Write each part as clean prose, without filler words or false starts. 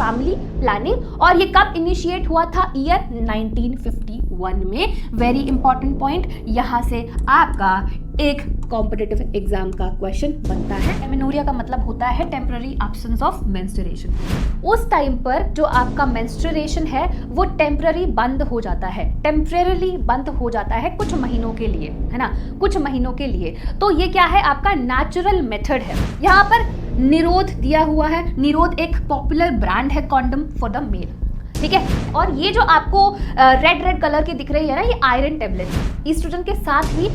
Family planning, और ये कब इनिशिएट हुआ था? ईयर 1951 में। वेरी इंपॉर्टेंट पॉइंट, यहाँ से आपका एक कॉम्पिटिटिव एग्जाम का क्वेश्चन बनता है। एमेनोरिया का मतलब होता है टेम्पररी एब्सेंस ऑफ मेंस्ट्रुएशन। उस टाइम पर जो आपका मेंस्ट्रुएशन है वो टेम्पररी बंद हो जाता है, टेम्परेरली बंद हो जाता है कुछ महीनों के लिए, है ना, कुछ महीनों के लिए। तो ये क्या है? आपका नेचुरल मेथड है। यहाँ पर निरोध दिया हुआ है। निरोध एक पॉपुलर ब्रांड है कॉन्डम फॉर द मेल, ठीक है। और ये जो आपको रेड कलर की दिख रही है ना, ये आयरन टेबलेट ईस्ट्रोजन के साथ ही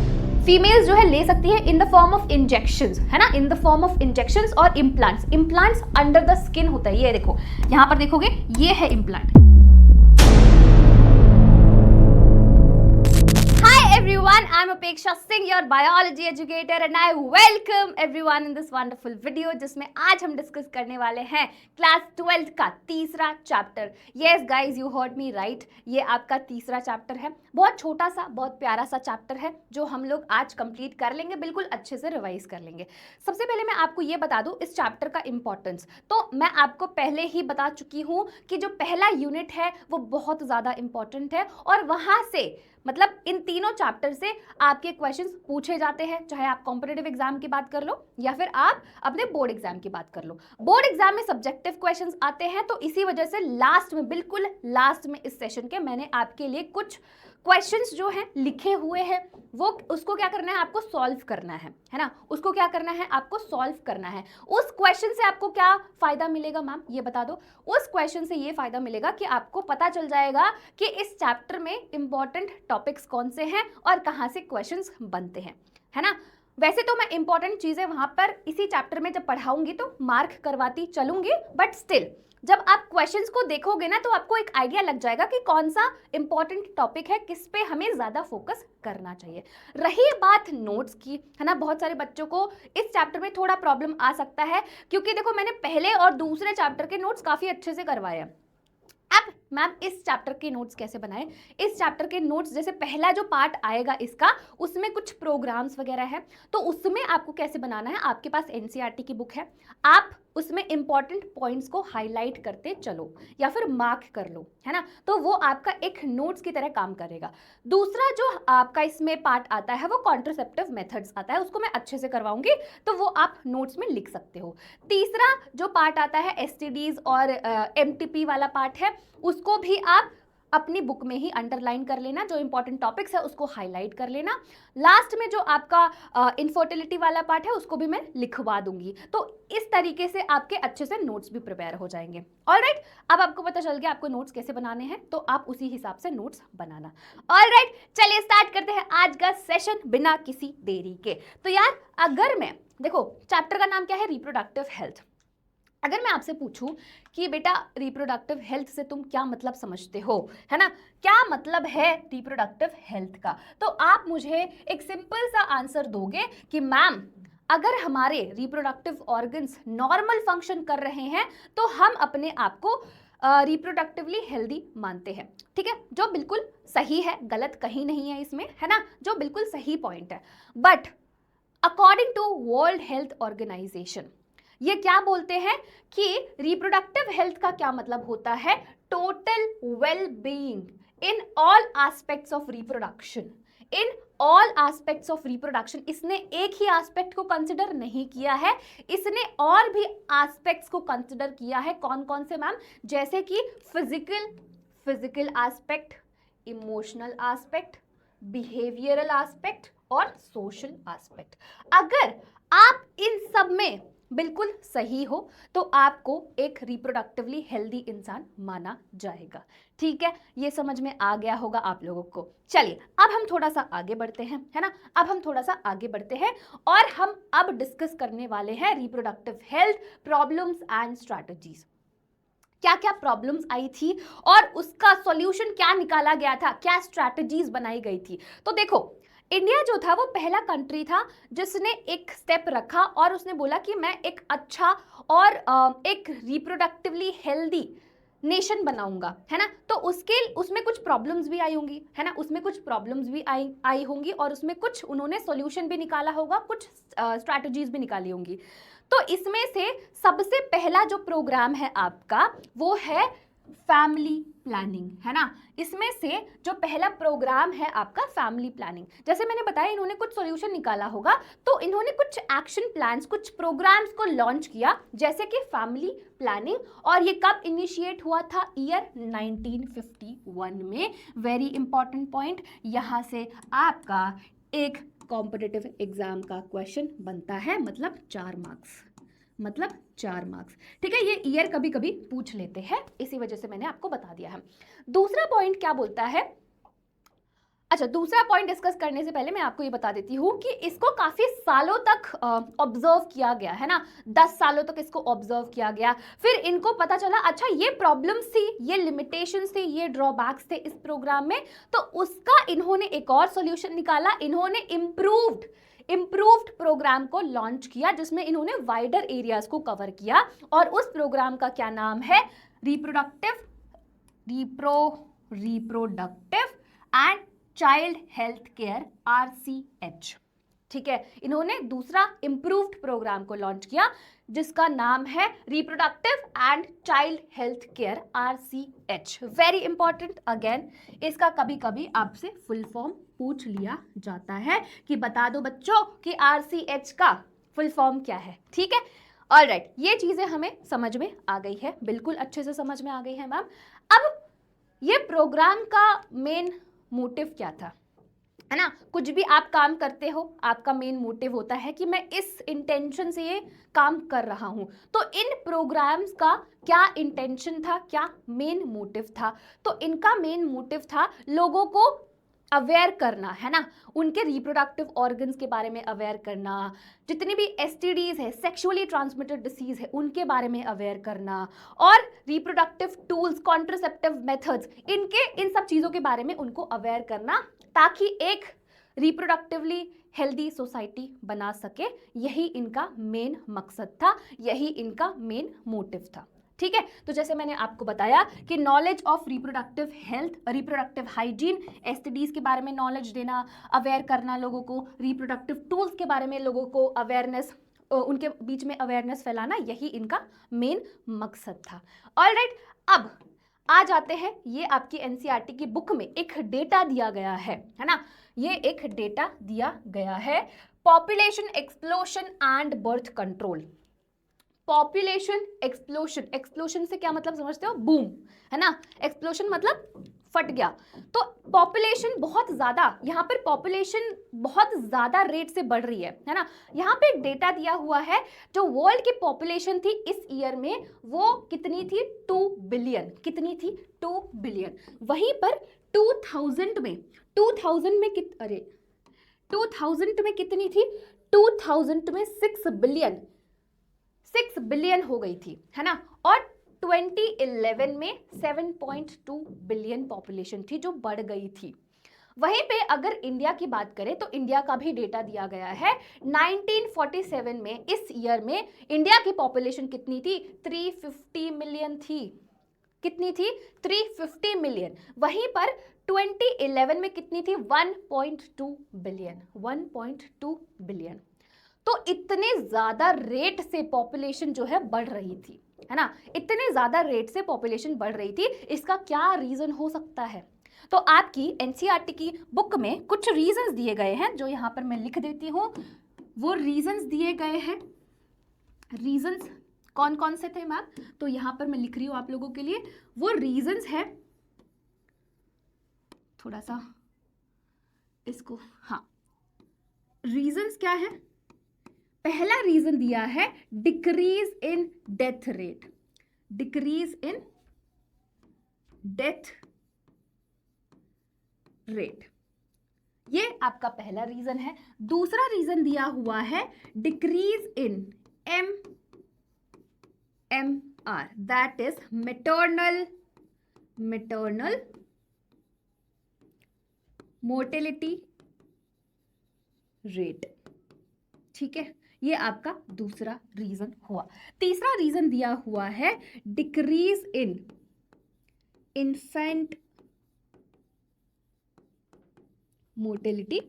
फीमेल्स जो है ले सकती है in the form of injections, है ना, in the form of injections और implants. Implants under the skin होता है, ये देखो यहाँ पर देखोगे, ये है implant. Everyone, I'm Apeksha Singh, your biology educator, and I welcome everyone in this wonderful video जिसमें आज हम डिस्कस करने वाले हैं क्लास 12 का तीसरा chapter. Yes guys, you heard me right, ये आपका तीसरा चैप्टर है। बहुत छोटा सा, बहुत प्यारा सा चैप्टर है जो हम लोग आज कंप्लीट कर लेंगे, बिल्कुल अच्छे से रिवाइज कर लेंगे। सबसे पहले मैं आपको ये बता दूं इस चैप्टर का इंपॉर्टेंस। तो मैं आपको पहले ही बता चुकी हूँ कि जो पहला यूनिट है वो बहुत ज़्यादा इंपॉर्टेंट है, और वहाँ से मतलब इन तीनों चैप्टर से आपके क्वेश्चंस पूछे जाते हैं, चाहे आप कॉम्पिटिटिव एग्जाम की बात कर लो या फिर आप अपने बोर्ड एग्जाम की बात कर लो। बोर्ड एग्जाम में सब्जेक्टिव क्वेश्चंस आते हैं, तो इसी वजह से लास्ट में, बिल्कुल लास्ट में इस सेशन के मैंने आपके लिए कुछ क्वेश्चंस जो हैं लिखे हुए हैं, वो उसको क्या करना है? आपको सॉल्व करना है ना, उसको क्या करना है? आपको सॉल्व करना है। उस क्वेश्चन से आपको क्या फायदा मिलेगा मैम, ये बता दो। उस क्वेश्चन से ये फायदा मिलेगा कि आपको पता चल जाएगा कि इस चैप्टर में इंपॉर्टेंट टॉपिक्स कौन से हैं और कहाँ से क्वेश्चंस बनते हैं, है ना। वैसे तो मैं इंपॉर्टेंट चीजें वहां पर इसी चैप्टर में जब पढ़ाऊंगी तो मार्क करवाती चलूंगी, बट स्टिल जब आप क्वेश्चंस को देखोगे ना तो आपको एक आइडिया लग जाएगा कि कौन सा इंपॉर्टेंट टॉपिक है, किस पे हमें ज्यादा फोकस करना चाहिए। रही बात नोट्स की, है ना, बहुत सारे बच्चों को इस चैप्टर में थोड़ा प्रॉब्लम आ सकता है, क्योंकि देखो मैंने पहले और दूसरे चैप्टर के नोट्स काफी अच्छे से करवाए हैं। अब मैम इस चैप्टर के नोट्स कैसे बनाएं? इस चैप्टर के नोट्स, जैसे पहला जो पार्ट आएगा इसका, उसमें कुछ प्रोग्राम्स वगैरह है, तो उसमें आपको कैसे बनाना है? आपके पास एनसीईआरटी की बुक है, आप उसमें इंपॉर्टेंट पॉइंट्स को हाईलाइट करते चलो या फिर मार्क कर लो, है ना, तो वो आपका एक नोट्स की तरह काम करेगा। दूसरा जो आपका इसमें पार्ट आता है वो कॉन्ट्रासेप्टिव मेथड्स आता है, उसको मैं अच्छे से करवाऊंगी, तो वो आप नोट्स में लिख सकते हो। तीसरा जो पार्ट आता है एसटीडीज और एमटीपी वाला पार्ट है, उसको भी आप अपनी बुक में ही अंडरलाइन कर लेना, जो इंपॉर्टेंट टॉपिक्स है उसको हाईलाइट कर लेना। लास्ट में जो आपका इनफर्टिलिटी वाला पार्ट है उसको भी मैं लिखवा दूंगी, तो इस तरीके से आपके अच्छे से नोट्स भी प्रिपेयर हो जाएंगे। ऑलराइट, अब आपको पता चल गया आपको नोट्स कैसे बनाने हैं, तो आप उसी हिसाब से नोट्स बनाना। ऑलराइट, चलिए स्टार्ट करते हैं आज का सेशन बिना किसी देरी के। तो यार अगर मैं, देखो चैप्टर का नाम क्या है? Reproductive health. अगर मैं आपसे पूछूं कि बेटा रिप्रोडक्टिव हेल्थ से तुम क्या मतलब समझते हो, है ना, क्या मतलब है रिप्रोडक्टिव हेल्थ का, तो आप मुझे एक सिंपल सा आंसर दोगे कि मैम अगर हमारे रिप्रोडक्टिव ऑर्गन्स नॉर्मल फंक्शन कर रहे हैं तो हम अपने आप को रिप्रोडक्टिवली हेल्दी मानते हैं। ठीक है, जो बिल्कुल सही है, गलत कहीं नहीं है इसमें, है ना, जो बिल्कुल सही पॉइंट है। But according to World Health Organization ये क्या बोलते हैं कि रिप्रोडक्टिव हेल्थ का क्या मतलब होता है? Total well being in all aspects of reproduction, in all aspects of reproduction. इसने एक ही एस्पेक्ट को कंसिडर नहीं किया है, इसने और भी एस्पेक्ट्स को कंसिडर किया है। कौन कौन से मैम? जैसे कि physical aspect, emotional aspect, behavioural aspect और सोशल एस्पेक्ट। अगर आप इन सब में बिल्कुल सही हो तो आपको एक रिप्रोडक्टिवली हेल्दी इंसान माना जाएगा। ठीक है, ये समझ में आ गया होगा आप लोगों को। चलिए अब हम थोड़ा सा आगे बढ़ते हैं, है ना, अब हम थोड़ा सा आगे बढ़ते हैं और हम अब डिस्कस करने वाले हैं reproductive health problems and strategies. क्या क्या प्रॉब्लम्स आई थी और उसका सॉल्यूशन क्या निकाला गया था, क्या स्ट्रैटेजीज बनाई गई थी। तो देखो इंडिया जो था वो पहला कंट्री था जिसने एक स्टेप रखा और उसने बोला कि मैं एक अच्छा और एक रिप्रोडक्टिवली हेल्दी नेशन बनाऊंगा, है ना। तो उसमें कुछ प्रॉब्लम्स भी आई होंगी, है ना, उसमें कुछ प्रॉब्लम्स भी आई होंगी और उसमें कुछ उन्होंने सॉल्यूशन भी निकाला होगा, कुछ स्ट्रैटेजीज भी निकाली होंगी। तो इसमें से सबसे पहला जो प्रोग्राम है आपका वो है फैमिली प्लानिंग, है ना। इसमें से जो पहला प्रोग्राम है आपका फैमिली प्लानिंग, जैसे मैंने बताया इन्होंने कुछ सॉल्यूशन निकाला होगा, तो इन्होंने कुछ एक्शन प्लान्स, कुछ प्रोग्राम्स को लॉन्च किया, जैसे कि फैमिली प्लानिंग। और ये कब इनिशिएट हुआ था? ईयर 1951 में। वेरी इंपॉर्टेंट पॉइंट, यहाँ से आपका एक कॉम्पिटिटिव एग्जाम का क्वेश्चन बनता है, मतलब 4 मार्क्स, मतलब 4 मार्क्स। ठीक है, ये ईयर कभी कभी पूछ लेते हैं, इसी वजह से मैंने आपको बता दिया है। दूसरा पॉइंट क्या बोलता है? अच्छा, दूसरा पॉइंट डिस्कस करने से पहले मैं आपको ये बता देती हूँ कि इसको काफी सालों तक ऑब्जर्व किया गया, है ना। 10 सालों तक इसको ऑब्जर्व किया गया। फिर इनको पता चला अच्छा ये प्रॉब्लम्स थी, ये लिमिटेशंस थे, ये ड्रॉबैक्स थे इस प्रोग्राम में, तो उसका इन्होंने एक और सॉल्यूशन निकाला। इन्होंने इम्प्रूव्ड प्रोग्राम को लॉन्च किया, जिसमें इन्होंने वाइडर एरियाज को कवर किया, और उस प्रोग्राम का क्या नाम है? Reproductive and child health care, RCH। ठीक है, इन्होंने दूसरा इम्प्रूव्ड प्रोग्राम को लॉन्च किया, जिसका नाम है reproductive and child health care, RCH। Very important, again इसका कभी कभी आपसे फुल फॉर्म पूछ लिया जाता है कि बता दो बच्चों कि RCH का फुल फॉर्म क्या है। ठीक है, ऑलराइट, ये चीजें हमें समझ में आ गई है, बिल्कुल अच्छे से समझ में आ गई है मैम। अब ये प्रोग्राम का मेन मोटिव क्या था, है ना। कुछ भी आप काम करते हो, आपका मेन मोटिव होता है कि मैं इस इंटेंशन से ये काम कर रहा हूं। तो इन प्रोग्राम्स का क्या इंटेंशन था, क्या मेन मोटिव था? तो इनका मेन मोटिव था लोगों को अवेयर करना, है ना, उनके रिप्रोडक्टिव ऑर्गन्स के बारे में अवेयर करना, जितनी भी STDs है, सेक्सुअली ट्रांसमिटेड डिसीज है, उनके बारे में अवेयर करना, और रिप्रोडक्टिव टूल्स, कॉन्ट्रासेप्टिव मेथड्स, इन सब चीज़ों के बारे में उनको अवेयर करना, ताकि एक रिप्रोडक्टिवली हेल्दी सोसाइटी बना सके। यही इनका मेन मकसद था, यही इनका मेन मोटिव था। ठीक है, तो जैसे मैंने आपको बताया कि knowledge of reproductive health, reproductive hygiene, STDs के बारे में नॉलेज देना, अवेयर करना लोगों को, रिप्रोडक्टिव टूल्स के बारे में लोगों को अवेयरनेस, उनके बीच में अवेयरनेस फैलाना, यही इनका मेन मकसद था। ऑलराइट, अब आ जाते हैं, ये आपकी NCERT की बुक में एक डेटा दिया गया है ना, ये एक डेटा दिया गया है, population explosion and birth control. Population explosion, explosion से क्या मतलब समझते हो? बूम, है ना। एक्सप्लोशन मतलब फट गया। तो पॉपुलेशन बहुत ज्यादा, यहाँ पर पॉपुलेशन बहुत ज्यादा रेट से बढ़ रही है ना। यहाँ पे एक डेटा दिया हुआ है, जो वर्ल्ड की पॉपुलेशन थी इस ईयर में, वो कितनी थी? 2 बिलियन। कितनी थी? 2 बिलियन। वहीं पर 2000 में 2000 में 2000 में कितनी थी? 2000 में 6 बिलियन हो गई थी, है ना। और 2011 में 7.2 बिलियन पॉपुलेशन थी, जो बढ़ गई थी। वहीं पे अगर इंडिया की बात करें तो इंडिया का भी डेटा दिया गया है। 1947 में, इस ईयर में इंडिया की पॉपुलेशन कितनी थी? 350 मिलियन थी। कितनी थी? 350 मिलियन। वहीं पर 2011 में कितनी थी? 1.2 बिलियन। 1.2 बिलियन। तो इतने ज्यादा रेट से पॉपुलेशन जो है बढ़ रही थी, है ना, इतने ज्यादा रेट से पॉपुलेशन बढ़ रही थी। इसका क्या रीजन हो सकता है? तो आपकी NCERT की बुक में कुछ रीजंस दिए गए हैं, जो यहां पर मैं लिख देती हूं। वो रीजंस दिए गए हैं, रीजंस कौन कौन से थे मैम? तो यहां पर मैं लिख रही हूं आप लोगों के लिए। वो रीजंस है, थोड़ा सा इसको, हाँ, रीजंस क्या है? पहला रीजन दिया है decrease in death rate. Decrease in death rate, ये आपका पहला रीजन है। दूसरा रीजन दिया हुआ है decrease in MMR, that is maternal mortality rate. ठीक है, ये आपका दूसरा रीजन हुआ। तीसरा रीजन दिया हुआ है decrease in infant mortality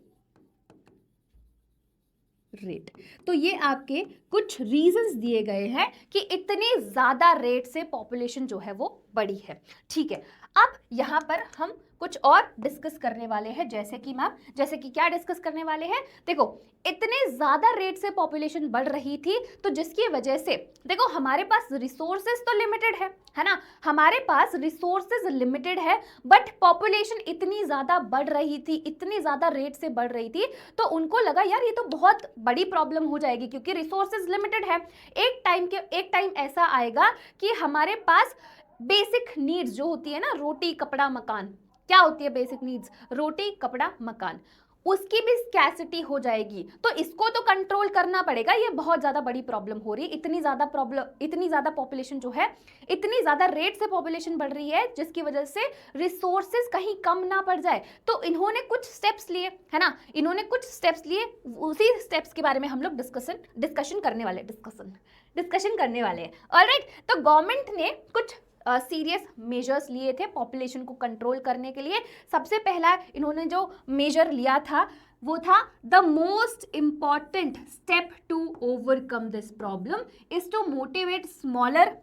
rate. तो ये आपके कुछ रीजंस दिए गए हैं कि इतने ज़्यादा रेट से पॉपुलेशन जो है वो बढ़ी है। ठीक है, अब यहाँ पर हम कुछ और डिस्कस करने वाले हैं, जैसे कि मैम, जैसे कि क्या डिस्कस करने वाले हैं, देखो इतने ज़्यादा रेट से पॉपुलेशन बढ़ रही थी, तो जिसकी वजह से देखो हमारे पास रिसोर्सेज तो लिमिटेड है ना, हमारे पास रिसोर्सेज लिमिटेड है, बट पॉपुलेशन इतनी ज़्यादा बढ़ रही थी, इतनी ज़्यादा रेट से बढ़ रही थी, तो उनको लगा यार ये तो बहुत बड़ी प्रॉब्लम हो जाएगी, क्योंकि रिसोर्सेज लिमिटेड है। एक टाइम ऐसा आएगा कि हमारे पास बेसिक नीड्स जो होती है ना, रोटी कपड़ा मकान, क्या होती है बेसिक नीड्स, रोटी कपड़ा मकान, उसकी भी स्कैसिटी हो जाएगी। तो इसको तो कंट्रोल करना पड़ेगा, ये बहुत ज़्यादा बड़ी प्रॉब्लम हो रही है, इतनी ज़्यादा पॉपुलेशन जो है, इतनी ज़्यादा रेट से पॉपुलेशन बढ़ रही है, जिसकी वजह से रिसोर्सेज कहीं कम ना पड़ जाए। तो इन्होंने कुछ स्टेप्स लिए, है ना, इन्होंने कुछ स्टेप्स लिए, उसी स्टेप्स के बारे में हम लोग डिस्कशन करने वाले हैं। ऑलराइट, तो गवर्नमेंट ने कुछ सीरियस मेजर्स लिए थे पॉपुलेशन को कंट्रोल करने के लिए। सबसे पहला इन्होंने जो मेजर लिया था वो था the most important step to overcome this problem is to motivate smaller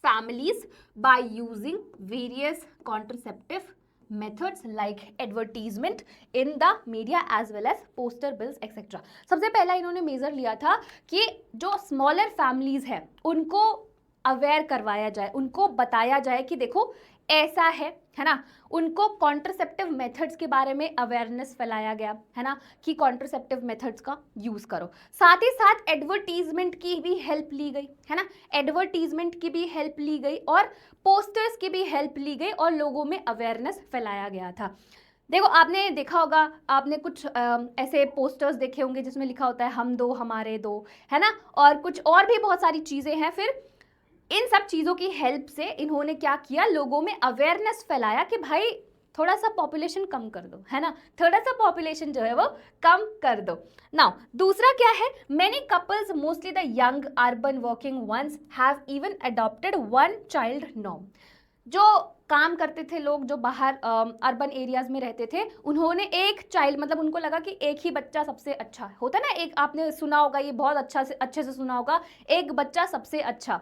families by using various contraceptive methods like advertisement in the media as well as poster bills etc. सबसे पहला इन्होंने मेजर लिया था कि जो स्मॉलर फैमिलीज है उनको aware करवाया जाए, उनको बताया जाए कि देखो ऐसा है ना, उनको कॉन्ट्रासेप्टिव मेथड्स के बारे में अवेयरनेस फैलाया गया, है ना, कि कॉन्ट्रासेप्टिव मेथड्स का यूज़ करो। साथ ही साथ एडवर्टीजमेंट की भी हेल्प ली गई, है ना, एडवर्टीजमेंट की भी हेल्प ली गई और पोस्टर्स की भी हेल्प ली गई और लोगों में अवेयरनेस फैलाया गया था। देखो आपने देखा होगा, आपने कुछ ऐसे पोस्टर्स देखे होंगे जिसमें लिखा होता है हम दो हमारे दो, है ना, और कुछ और भी बहुत सारी चीज़ें हैं। फिर इन सब चीज़ों की हेल्प से इन्होंने क्या किया, लोगों में अवेयरनेस फैलाया कि भाई थोड़ा सा पॉपुलेशन कम कर दो, है ना, थोड़ा सा पॉपुलेशन जो है वो कम कर दो। नाउ दूसरा क्या है, many couples mostly the young urban working once have even adopted one child norm. जो काम करते थे लोग, जो बाहर अर्बन एरियाज में रहते थे, उन्होंने एक चाइल्ड, मतलब उनको लगा कि एक ही बच्चा सबसे अच्छा होता है ना, एक आपने सुना होगा, ये बहुत अच्छे से सुना होगा, एक बच्चा सबसे अच्छा,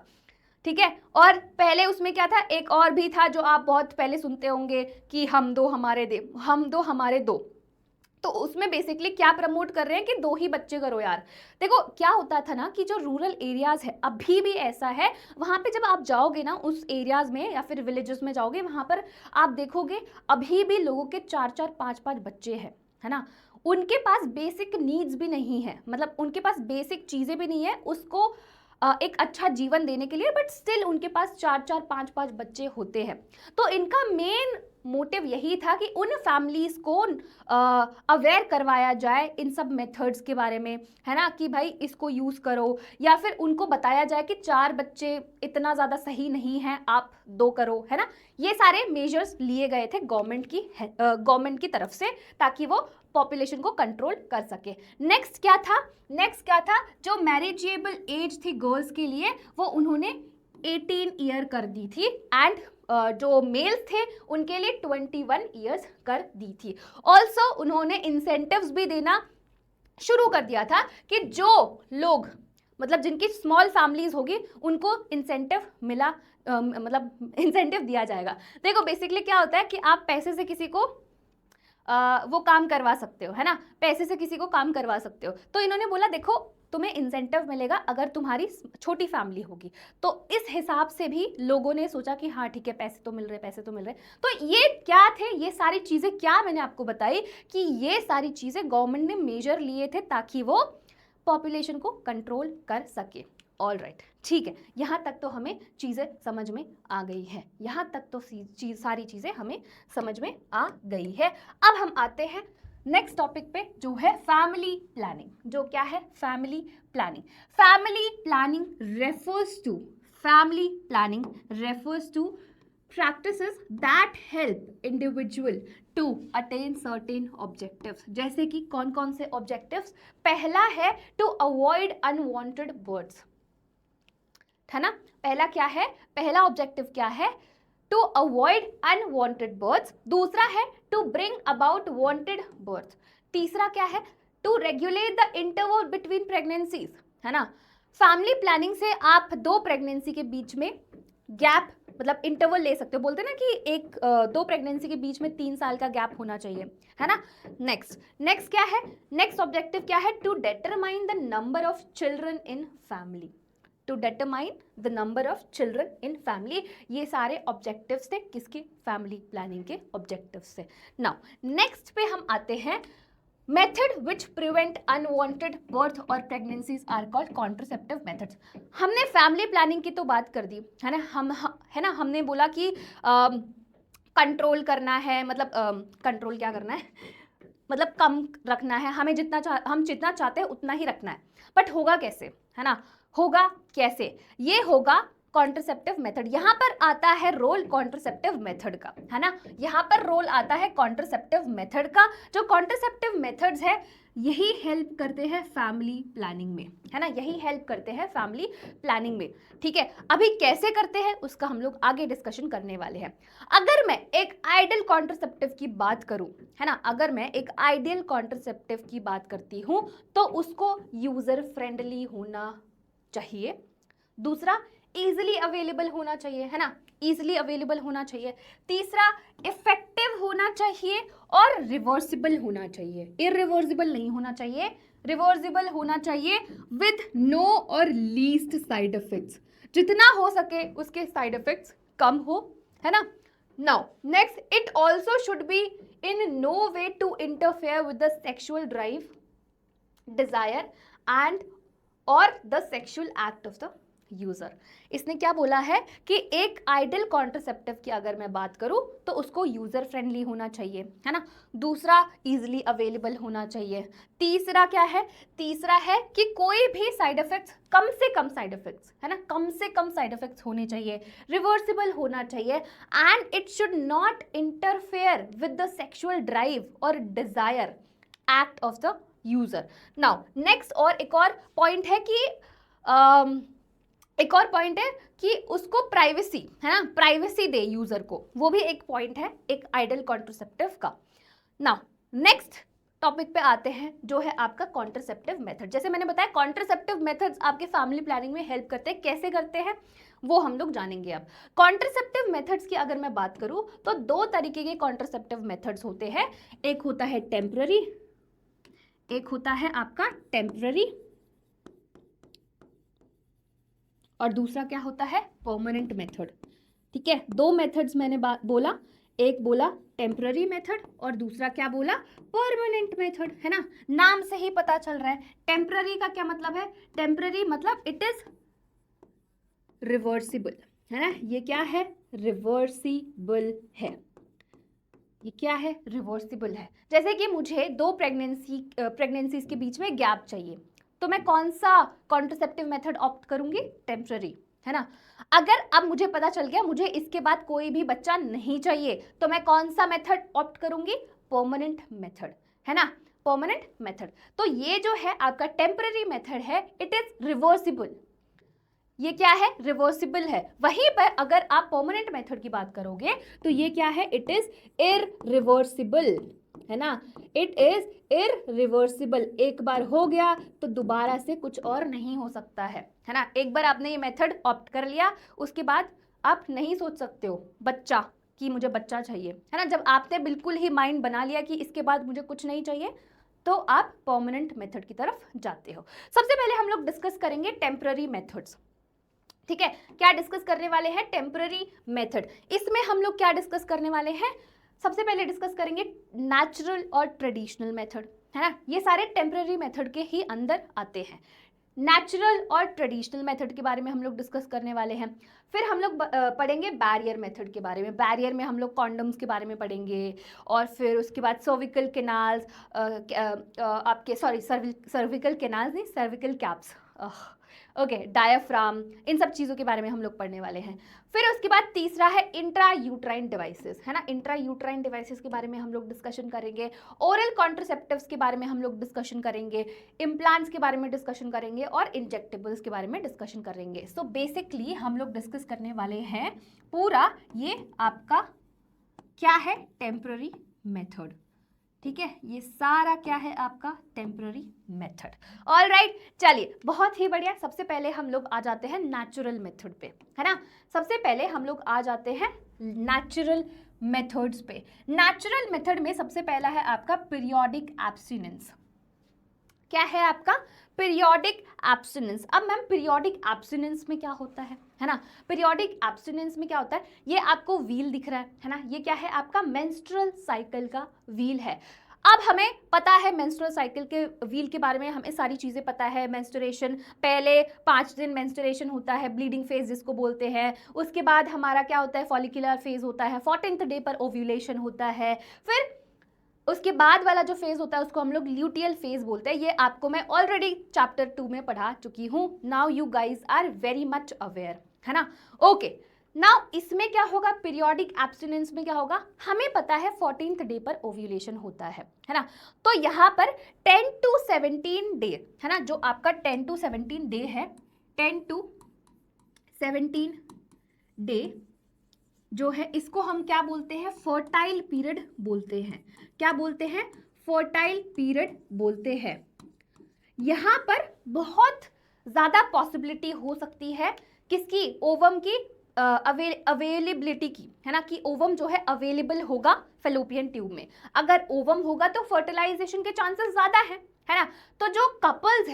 ठीक है। और पहले उसमें क्या था, एक और भी था जो आप बहुत पहले सुनते होंगे कि हम दो हमारे दो। तो उसमें बेसिकली क्या प्रमोट कर रहे हैं कि दो ही बच्चे करो यार। देखो क्या होता था ना कि जो रूरल एरियाज है, अभी भी ऐसा है, वहाँ पे जब आप जाओगे ना उस एरियाज में या फिर विलेजेस में जाओगे, वहाँ पर आप देखोगे अभी भी लोगों के 4-4 5-5 बच्चे हैं, है ना। उनके पास बेसिक नीड्स भी नहीं है, मतलब उनके पास बेसिक चीज़ें भी नहीं है उसको एक अच्छा जीवन देने के लिए, बट स्टिल उनके पास 4-4 5-5 बच्चे होते हैं। तो इनका मेन मोटिव यही था कि उन फैमिलीज को अवेयर करवाया जाए इन सब मेथड्स के बारे में, है ना, कि भाई इसको यूज़ करो, या फिर उनको बताया जाए कि 4 बच्चे इतना ज़्यादा सही नहीं है, आप 2 करो, है ना। ये सारे मेजर्स लिए गए थे गवर्नमेंट की तरफ से, ताकि वो पॉपुलेशन को कंट्रोल कर सके। नेक्स्ट क्या था, जो मैरिजेबल एज थी गर्ल्स के लिए वो उन्होंने 18 ईयर कर दी थी, एंड जो मेल्स थे उनके लिए 21 ईयर्स कर दी थी। ऑल्सो उन्होंने इंसेंटिव्स भी देना शुरू कर दिया था कि जो लोग, मतलब जिनकी स्मॉल फैमिलीज होगी, उनको इंसेंटिव मिला, मतलब इंसेंटिव दिया जाएगा। देखो बेसिकली क्या होता है कि आप पैसे से किसी को वो काम करवा सकते हो, है ना, पैसे से किसी को काम करवा सकते हो। तो इन्होंने बोला देखो तुम्हें इंसेंटिव मिलेगा अगर तुम्हारी छोटी फैमिली होगी। तो इस हिसाब से भी लोगों ने सोचा कि हाँ ठीक है, पैसे तो मिल रहे। तो ये क्या थे, ये सारी चीज़ें क्या मैंने आपको बताई कि ये सारी चीज़ें गवर्नमेंट ने मेजर लिए थे ताकि वो पॉपुलेशन को कंट्रोल कर सके। ऑल राइट, ठीक है, यहाँ तक तो हमें चीज़ें समझ में आ गई है, यहाँ तक तो सारी चीज़ें हमें समझ में आ गई है। अब हम आते हैं नेक्स्ट टॉपिक पे, जो है फैमिली प्लानिंग। जो क्या है, family planning. Family planning refers to practices that help individual to attain certain objectives। जैसे कि कौन कौन से objectives, पहला है to avoid unwanted births, है ना, पहला क्या है, पहला ऑब्जेक्टिव क्या है, to avoid unwanted births। दूसरा है to bring about wanted births। तीसरा क्या है, to regulate the interval between pregnancies, है ना। फैमिली प्लानिंग से आप 2 प्रेगनेंसी के बीच में गैप मतलब इंटरवल ले सकते हो। बोलते हैं ना कि 2 प्रेगनेंसी के बीच में 3 साल का गैप होना चाहिए, है ना। नेक्स्ट क्या है, नेक्स्ट ऑब्जेक्टिव क्या है, to determine the number of children in family, to determine the number of children in family. ये सारे ऑब्जेक्टिव्स थे किसके, फैमिली प्लानिंग के ऑब्जेक्टिव्स थे। नाउ नेक्स्ट पे हम आते हैं, method which prevent unwanted birth और pregnancies are called contraceptive methods. हमने फैमिली प्लानिंग की तो बात कर दी, है ना। है ना, हमने बोला कि कंट्रोल करना है, मतलब कंट्रोल क्या करना है, मतलब कम रखना है, हम जितना चाहते हैं उतना ही रखना है। बट होगा कैसे, है ना, होगा कैसे, ये होगा कॉन्ट्रासेप्टिव मेथड। यहाँ पर आता है रोल कॉन्ट्रासेप्टिव मेथड का, है ना। यहाँ पर रोल आता है कॉन्ट्रासेप्टिव मेथड का। जो कॉन्ट्रासेप्टिव मेथड्स है यही हेल्प करते हैं फैमिली प्लानिंग में, है ना, यही हेल्प करते हैं फैमिली प्लानिंग में। ठीक है, अभी कैसे करते हैं उसका हम लोग आगे डिस्कशन करने वाले हैं। अगर मैं एक आइडियल कॉन्ट्रासेप्टिव की बात करूं, है ना, अगर मैं एक आइडियल कॉन्ट्रासेप्टिव की बात करती हूं तो उसको यूजर फ्रेंडली होना चाहिए। दूसरा, इजीली अवेलेबल होना चाहिए, है ना, इजीली अवेलेबल होना चाहिए। तीसरा, इफेक्टिव होना चाहिए और रिवर्सिबल होना चाहिए, इरिवर्सिबल नहीं होना चाहिए, रिवर्सिबल होना चाहिए विद नो और लीस्ट साइड इफेक्ट्स, जितना हो सके उसके साइड इफेक्ट्स कम हो, है ना। Now next, it also should be in no way to interfere with the sexual drive, desire and और the sexual act of the user. इसने क्या बोला है कि एक आइडियल कॉन्ट्रासेप्टिव की अगर मैं बात करूं तो उसको यूजर फ्रेंडली होना चाहिए, है ना। दूसरा, इजीली अवेलेबल होना चाहिए। तीसरा क्या है, तीसरा है कि कोई भी साइड इफेक्ट्स, कम से कम साइड इफेक्ट्स, है ना, कम से कम साइड इफेक्ट्स होने चाहिए, रिवर्सिबल होना चाहिए and it should not interfere with the sexual drive और desire act of the user. Now next, और एक और पॉइंट है कि एक और पॉइंट है कि उसको प्राइवेसी, है ना, प्राइवेसी दे यूजर को, वो भी एक पॉइंट है एक आइडियल कॉन्ट्रासेप्टिव का। नाउ नेक्स्ट टॉपिक पे आते हैं जो है आपका कॉन्ट्रासेप्टिव मेथड। जैसे मैंने बताया कॉन्ट्रासेप्टिव मेथड्स आपके फैमिली प्लानिंग में हेल्प करते हैं, कैसे करते हैं वो हम लोग जानेंगे अब। कॉन्ट्रासेप्टिव मेथड्स की अगर मैं बात करूं तो 2 तरीके के कॉन्ट्रासेप्टिव मेथड्स होते हैं। एक होता है टेम्पररी, एक होता है आपका टेम्पररी, और दूसरा क्या होता है, परमानेंट मेथड। ठीक है, 2 मेथड्स मैंने बोला, एक बोला टेम्पररी मेथड और दूसरा क्या बोला, परमानेंट मेथड, है ना। नाम से ही पता चल रहा है टेम्पररी का क्या मतलब है, टेम्पररी मतलब इट इज रिवर्सिबल, है ना। ये क्या है, रिवर्सिबल है, ये क्या है, रिवर्सिबल है। जैसे कि मुझे 2 प्रेगनेंसीज के बीच में गैप चाहिए तो मैं कौन सा कॉन्ट्रासेप्टिव मेथड ऑप्ट करूंगी, टेम्पररी, है ना। अगर अब मुझे पता चल गया मुझे इसके बाद कोई भी बच्चा नहीं चाहिए तो मैं कौन सा मेथड ऑप्ट करूंगी, परमानेंट मेथड, है ना, परमानेंट मेथड। तो ये जो है आपका टेम्पररी मेथड है, इट इज रिवर्सिबल, ये क्या है, रिवर्सिबल है। वहीं पर अगर आप परमानेंट मेथड की बात करोगे तो ये क्या है, इट इज इररिवर्सिबल, है ना, इट इज इररिवर्सिबल। एक बार हो गया तो दोबारा से कुछ और नहीं हो सकता है ना। एक बार आपने ये मेथड ऑप्ट कर लिया उसके बाद आप नहीं सोच सकते हो बच्चा कि मुझे बच्चा चाहिए, है ना। जब आपने बिल्कुल ही माइंड बना लिया कि इसके बाद मुझे कुछ नहीं चाहिए तो आप परमानेंट मेथड की तरफ जाते हो। सबसे पहले हम लोग डिस्कस करेंगे टेम्पररी मेथड्स। ठीक है, क्या डिस्कस करने वाले हैं, टेम्पररी मेथड। इसमें हम लोग क्या डिस्कस करने वाले हैं, सबसे पहले डिस्कस करेंगे नेचुरल और ट्रेडिशनल मेथड, है ना। ये सारे टेम्पररी मेथड के ही अंदर आते हैं। नेचुरल और ट्रेडिशनल मेथड के बारे में हम लोग डिस्कस करने वाले हैं। फिर हम लोग पढ़ेंगे बैरियर मेथड के बारे में, बैरियर में हम लोग कॉन्डम्स के बारे में पढ़ेंगे, और फिर उसके बाद सर्विकल कैनाल्स, आपके सर्विकल कैनाल्स नहीं, सर्विकल कैप्स, ओके, डायाफ्राम, इन सब चीज़ों के बारे में हम लोग पढ़ने वाले हैं। फिर उसके बाद तीसरा है इंट्रा यूट्राइन डिवाइसेस, है ना। इंट्रा यूट्राइन डिवाइसेस के बारे में हम लोग डिस्कशन करेंगे। ओरल कॉन्ट्रासेप्टिव्स के बारे में हम लोग डिस्कशन करेंगे, इम्प्लांट्स के बारे में डिस्कशन करेंगे और इंजेक्टेबल्स के बारे में डिस्कशन करेंगे। सो बेसिकली हम लोग डिस्कस करने वाले हैं पूरा ये आपका क्या है, टेम्पररी मेथड, ठीक है, ये सारा क्या है आपका टेम्पररी मेथड। ऑलराइट, चलिए बहुत ही बढ़िया। सबसे पहले हम लोग आ जाते हैं नेचुरल मेथड पे, है ना। सबसे पहले हम लोग आ जाते हैं नेचुरल मेथड्स पे। नेचुरल मेथड में सबसे पहला है आपका पीरियोडिक एब्स्टिनेंस। क्या है आपका? Periodic abstinence. अब मैम पीरियोडिक एब्स्टिनेंस में क्या होता है ना। पीरियोडिक एब्स्टिनेंस में क्या होता है, ये आपको व्हील दिख रहा है ना, ये क्या है आपका मेंस्ट्रुअल साइकिल का व्हील है। अब हमें पता है मेंस्ट्रुअल साइकिल के व्हील के बारे में, हमें सारी चीज़ें पता है। मेंस्ट्रुएशन, पहले 5 दिन मेंस्ट्रुएशन होता है, ब्लीडिंग फेज जिसको बोलते हैं। उसके बाद हमारा क्या होता है, फॉलिकुलर फेज होता है। 14th डे पर ओव्यूलेशन होता है। फिर उसके बाद वाला जो फेज होता है उसको हम लोग ल्यूटियल फेज बोलते हैं। ये आपको मैं ऑलरेडी चैप्टर 2 में पढ़ा चुकी हूँ। Now you guys are very much aware, है ना। ओके, नाउ इसमें क्या होगा, पीरियोडिक एब्स्टिनेंस में क्या होगा, हमें पता है 14th डे पर ओव्यूलेशन होता है ना। तो यहाँ पर 10 to 17 डे, है ना, जो आपका 10 to 17 डे है, 10 to 17 डे जो है, इसको हम क्या बोलते हैं, फर्टाइल पीरियड बोलते हैं। क्या बोलते हैं? फर्टाइल पीरियड बोलते हैं। यहाँ पर बहुत ज़्यादा पॉसिबिलिटी हो सकती है किसकी, ओवम की अवेलेबिलिटी की, है ना, कि ओवम जो है अवेलेबल होगा फेलोपियन ट्यूब में। अगर ओवम होगा तो फर्टिलाइजेशन के चांसेस ज़्यादा है ना। तो जो कपल्स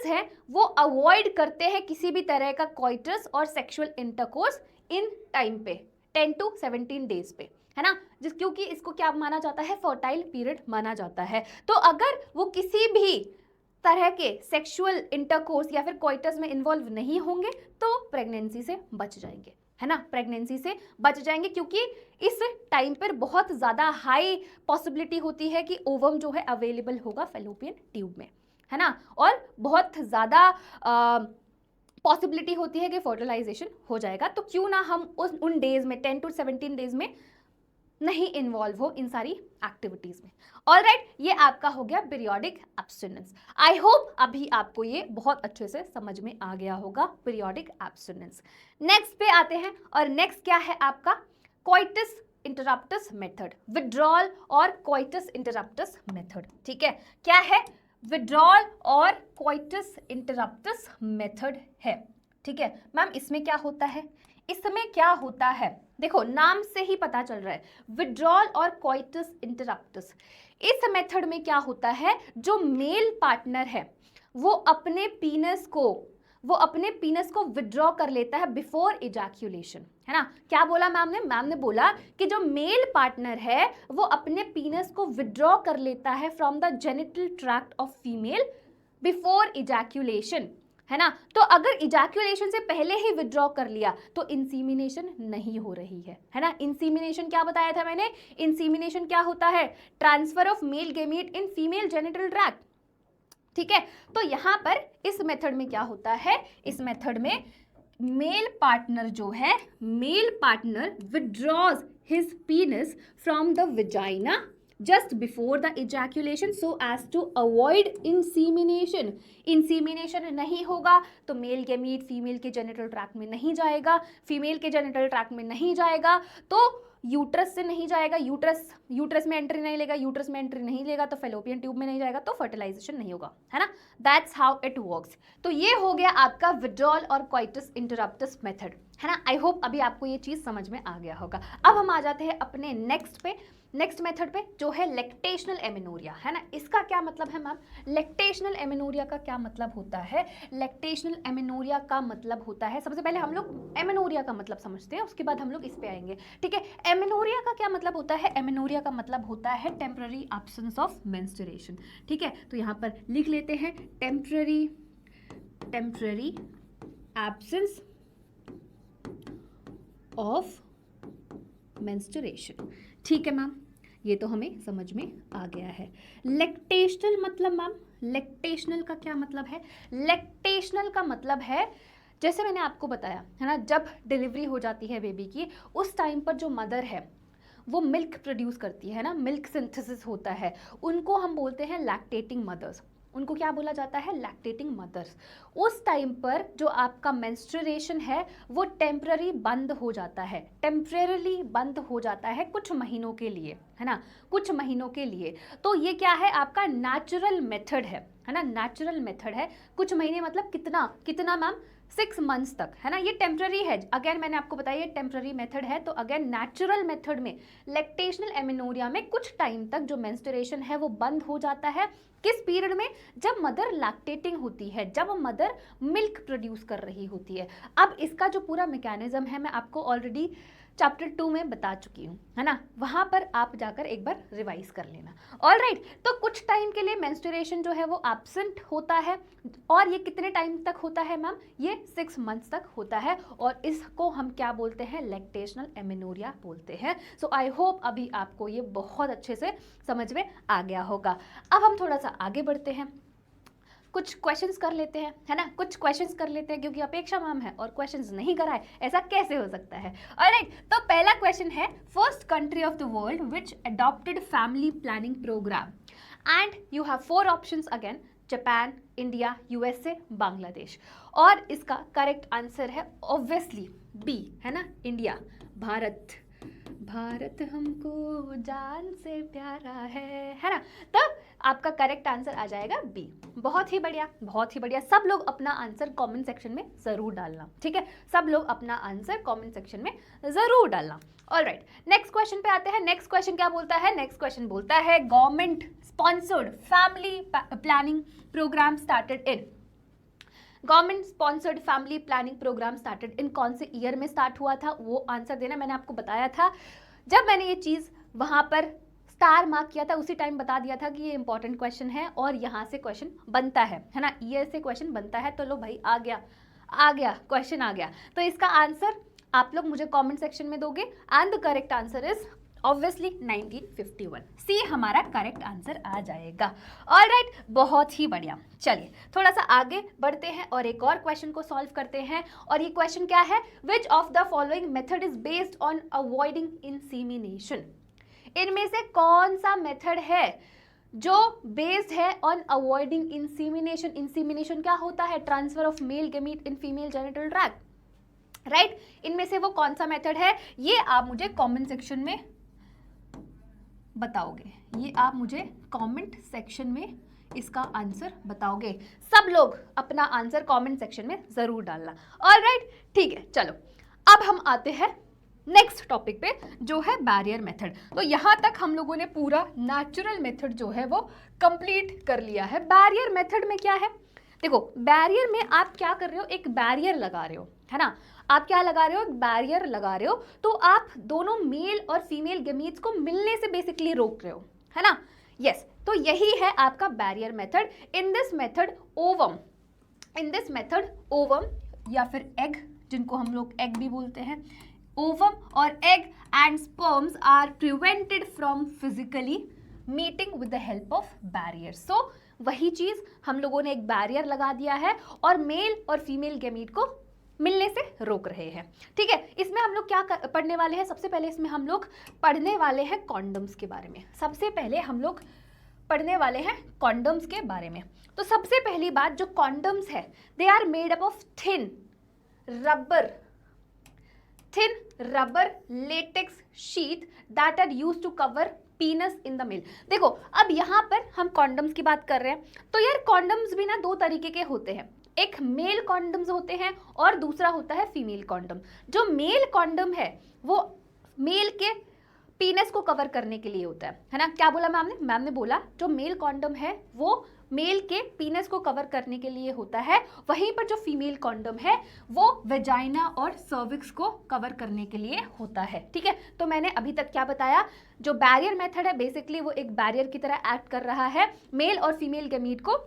हैं वो अवॉइड करते हैं किसी भी तरह का कोइटस और सेक्सुअल इंटरकोर्स इन टाइम पे, 10 to 17 डेज पे, है ना, क्योंकि इसको क्या माना जाता है, फर्टाइल पीरियड माना जाता है। तो अगर वो किसी भी तरह के सेक्सुअल इंटरकोर्स या फिर कोइटस में इन्वॉल्व नहीं होंगे तो प्रेगनेंसी से बच जाएंगे, है ना, प्रेगनेंसी से बच जाएंगे, क्योंकि इस टाइम पर बहुत ज़्यादा हाई पॉसिबिलिटी होती है कि ओवम जो है अवेलेबल होगा फेलोपियन ट्यूब में, है ना, और बहुत ज़्यादा पॉसिबिलिटी होती है कि फर्टिलाइजेशन हो जाएगा। तो क्यों ना हम उन डेज में 10 to 17 डेज में नहीं इन्वॉल्व हो इन सारी एक्टिविटीज में। ऑलराइट, ये आपका हो गया पीरियोडिक एब्स्टिनेंस। आई होप अभी आपको ये बहुत अच्छे से समझ में आ गया होगा, पीरियोडिक एब्स्टिनेंस। नेक्स्ट पे आते हैं, और नेक्स्ट क्या है आपका, कोइटस इंटरप्टस मेथड, विड्रॉल और कोइटस इंटरप्टस मेथड। ठीक है, क्या है, विड्रॉल और कोइटस इंटरप्टस मेथड है। ठीक है मैम, इसमें क्या होता है, इसमें क्या होता है, देखो नाम से ही पता चल रहा है, विड्रॉल और कोइटस इंटरप्टस। इस मेथड में क्या होता है, जो मेल पार्टनर है वो अपने पीनस को विड्रॉ कर लेता है बिफोर इजैक्यूलेशन, है ना। क्या बोला मैम ने बोला कि जो मेल पार्टनर है वो अपने पीनस को विड्रॉ कर लेता है from the genital tract of female before ejaculation, है ना। तो अगर इजैक्यूलेशन से पहले ही विड्रॉ कर लिया तो इंसीमिनेशन नहीं हो रही है ना। इंसीमिनेशन क्या बताया था मैंने, इंसीमिनेशन क्या होता है, transfer of male gamete in female genital tract. ठीक है, तो यहाँ पर इस मेथड में क्या होता है, इस मेथड में male partner withdraws his पीनस from the vagina just before the ejaculation so as to avoid insemination। इंसीमिनेशन नहीं होगा तो मेल गैमीट फीमेल के जेनिटल ट्रैक्ट में नहीं जाएगा, फीमेल के जेनिटल ट्रैक्ट में नहीं जाएगा तो यूट्रस से नहीं जाएगा, यूट्रस में एंट्री नहीं लेगा, यूट्रस में एंट्री नहीं लेगा तो फेलोपियन ट्यूब में नहीं जाएगा, तो फर्टिलाइजेशन नहीं होगा, है ना। That's how it works. तो ये हो गया आपका विड्रॉल और कोइटस इंटरप्टस मेथड, है ना। आई होप अभी आपको ये चीज़ समझ में आ गया होगा। अब हम आ जाते हैं अपने नेक्स्ट मेथड पे, जो है लैक्टेशनल एमेनोरिया, है ना। इसका क्या मतलब है मैम, लैक्टेशनल एमेनोरिया का क्या मतलब होता है, लैक्टेशनल एमेनोरिया का मतलब होता है, सबसे पहले हम लोग एमेनोरिया का मतलब समझते हैं, उसके बाद हम लोग इस पे आएंगे। ठीक है, एमेनोरिया का क्या मतलब होता है, एमेनोरिया का मतलब होता है टेम्पररी एब्सेंस ऑफ मेंस्ट्रुएशन। ठीक है, तो यहाँ पर लिख लेते हैं टेम्पररी एब्सेंस ऑफ मेंस्ट्रुएशन। ठीक है मैम, ये तो हमें समझ में आ गया है। लैक्टेशनल मतलब मैम, लैक्टेशनल का क्या मतलब है, लैक्टेशनल का मतलब है, जैसे मैंने आपको बताया है ना, जब डिलीवरी हो जाती है बेबी की, उस टाइम पर जो मदर है वो मिल्क प्रोड्यूस करती है ना, मिल्क सिंथेसिस होता है, उनको हम बोलते हैं लैक्टेटिंग मदर्स। उनको क्या बोला जाता है, लैक्टेटिंग मदर्स। उस टाइम पर जो आपका मेंस्ट्रुएशन है वो टेम्पररी बंद हो जाता है, टेम्परेरली बंद हो जाता है कुछ महीनों के लिए, है ना, कुछ महीनों के लिए। तो ये क्या है, आपका नेचुरल मेथड है ना, नेचुरल मेथड है। कुछ महीने मतलब कितना कितना मैम, 6 मंथ्स तक, है ना। ये टेम्पररी है, अगेन मैंने आपको बताया ये टेम्पररी मेथड है। तो अगेन नेचुरल मेथड में लैक्टेशनल एमेनोरिया में कुछ टाइम तक जो मेंस्ट्रुएशन है वो बंद हो जाता है। किस पीरियड में, जब मदर लैक्टेटिंग होती है, जब मदर मिल्क प्रोड्यूस कर रही होती है। अब इसका जो पूरा मैकेनिज्म है मैं आपको ऑलरेडी चैप्टर 2 में बता चुकी हूँ, है ना, वहाँ पर आप जाकर एक बार रिवाइज कर लेना। ऑलराइट, तो कुछ टाइम के लिए मेंस्ट्रुएशन जो है वो एब्सेंट होता है, और ये कितने टाइम तक होता है मैम, ये 6 मंथ्स तक होता है, और इसको हम क्या बोलते हैं, लैक्टेशनल एमेनोरिया बोलते हैं। सो आई होप अभी आपको ये बहुत अच्छे से समझ में आ गया होगा। अब हम थोड़ा सा आगे बढ़ते हैं, कुछ क्वेश्चंस कर लेते हैं, है ना, कुछ क्वेश्चंस कर लेते हैं, क्योंकि अपेक्षा मैम है और क्वेश्चंस नहीं कराए, ऐसा कैसे हो सकता है। ऑलराइट, तो पहला क्वेश्चन है, first country of the world which adopted family planning programme, and you have 4 options again, Japan, India, USA, Bangladesh. और इसका करेक्ट आंसर है ऑब्वियसली बी, है ना, इंडिया, भारत। भारत हमको जान से प्यारा है ना। तब आपका करेक्ट आंसर आ जाएगा बी। बहुत ही बढ़िया, बहुत ही बढ़िया। सब लोग अपना आंसर कमेंट सेक्शन में जरूर डालना, ठीक है, सब लोग अपना आंसर कमेंट सेक्शन में जरूर डालना। ऑलराइट, नेक्स्ट क्वेश्चन पे आते हैं। नेक्स्ट क्वेश्चन क्या बोलता है, नेक्स्ट क्वेश्चन बोलता है, government sponsored family planning programme started in, government sponsored family planning programme started in, कौन से ईयर में स्टार्ट हुआ था, वो आंसर देना। मैंने आपको बताया था, जब मैंने ये चीज़ वहाँ पर स्टार मार्क किया था उसी टाइम बता दिया था कि ये इंपॉर्टेंट क्वेश्चन है और यहाँ से क्वेश्चन बनता है ना, ईयर से क्वेश्चन बनता है। तो लो भाई, आ गया क्वेश्चन आ गया। तो इसका आंसर आप लोग मुझे कमेंट सेक्शन में दोगे, and the correct answer is obviously 1951, सी हमारा करेक्ट आंसर आ जाएगा। ऑलराइट, बहुत ही बढ़िया। चलिए थोड़ा सा आगे बढ़ते हैं और एक और क्वेश्चन को सॉल्व करते हैं। और ये क्वेश्चन क्या है, which of the following method is based on avoiding insemination, इनमें से कौन सा मेथड है जो बेस्ड है ऑन अवॉइडिंग इंसीमिनेशन। इंसीमिनेशन क्या होता है, transfer of male gamete in female genital tract, right. इनमें से वो कौन सा मेथड है, ये आप मुझे कमेंट सेक्शन में बताओगे, ये आप मुझे कमेंट सेक्शन में इसका आंसर बताओगे। सब लोग अपना आंसर कमेंट सेक्शन में जरूर डालना। ऑलराइट, ठीक है, चलो अब हम आते हैं नेक्स्ट टॉपिक पे, जो है बैरियर मेथड। तो यहाँ तक हम लोगों ने पूरा नेचुरल मेथड जो है वो कंप्लीट कर लिया है। बैरियर मेथड में क्या है, देखो बैरियर में आप क्या कर रहे हो, एक बैरियर लगा रहे हो, है ना, आप क्या लगा रहे हो, एक बैरियर लगा रहे हो। तो आप दोनों मेल और फीमेल गैमीट्स को मिलने से बेसिकली रोक रहे हो, है ना। यस, तो यही है आपका barrier method. In this method ovum या फिर एग, जिनको हम लोग एग भी बोलते हैं, ओवम और egg and sperms are prevented from physically meeting with the help of barrier. So वही चीज हम लोगों ने एक बैरियर लगा दिया है और मेल और फीमेल गैमीट को मिलने से रोक रहे हैं, ठीक है। इसमें हम लोग क्या पढ़ने वाले हैं, सबसे पहले इसमें हम लोग पढ़ने वाले हैं कॉन्डम्स के बारे में। सबसे पहले हम लोग पढ़ने वाले हैं कॉन्डम्स के बारे में। तो सबसे पहली बात, जो कॉन्डम्स है they are made up of thin rubber latex sheet that are used to cover penis in the male. देखो अब यहाँ पर हम कॉन्डम्स की बात कर रहे हैं, तो यार कॉन्डम्स भी ना 2 तरीके के होते हैं, एक मेल कॉन्डम्स होते हैं और दूसरा होता है फीमेल कॉन्डम। जो मेल कॉन्डम है वो मेल के पीनस को कवर करने के लिए होता है ना। क्या बोला मैम ने बोला जो मेल कॉन्डम है वो मेल के पीनस को कवर करने के लिए होता है, वहीं पर जो फीमेल कॉन्डम है वो वेजाइना और सर्विक्स को कवर करने के लिए होता है, ठीक है। तो मैंने अभी तक क्या बताया, जो बैरियर मेथड है बेसिकली वो एक बैरियर की तरह एक्ट कर रहा है, मेल और फीमेल गैमीट को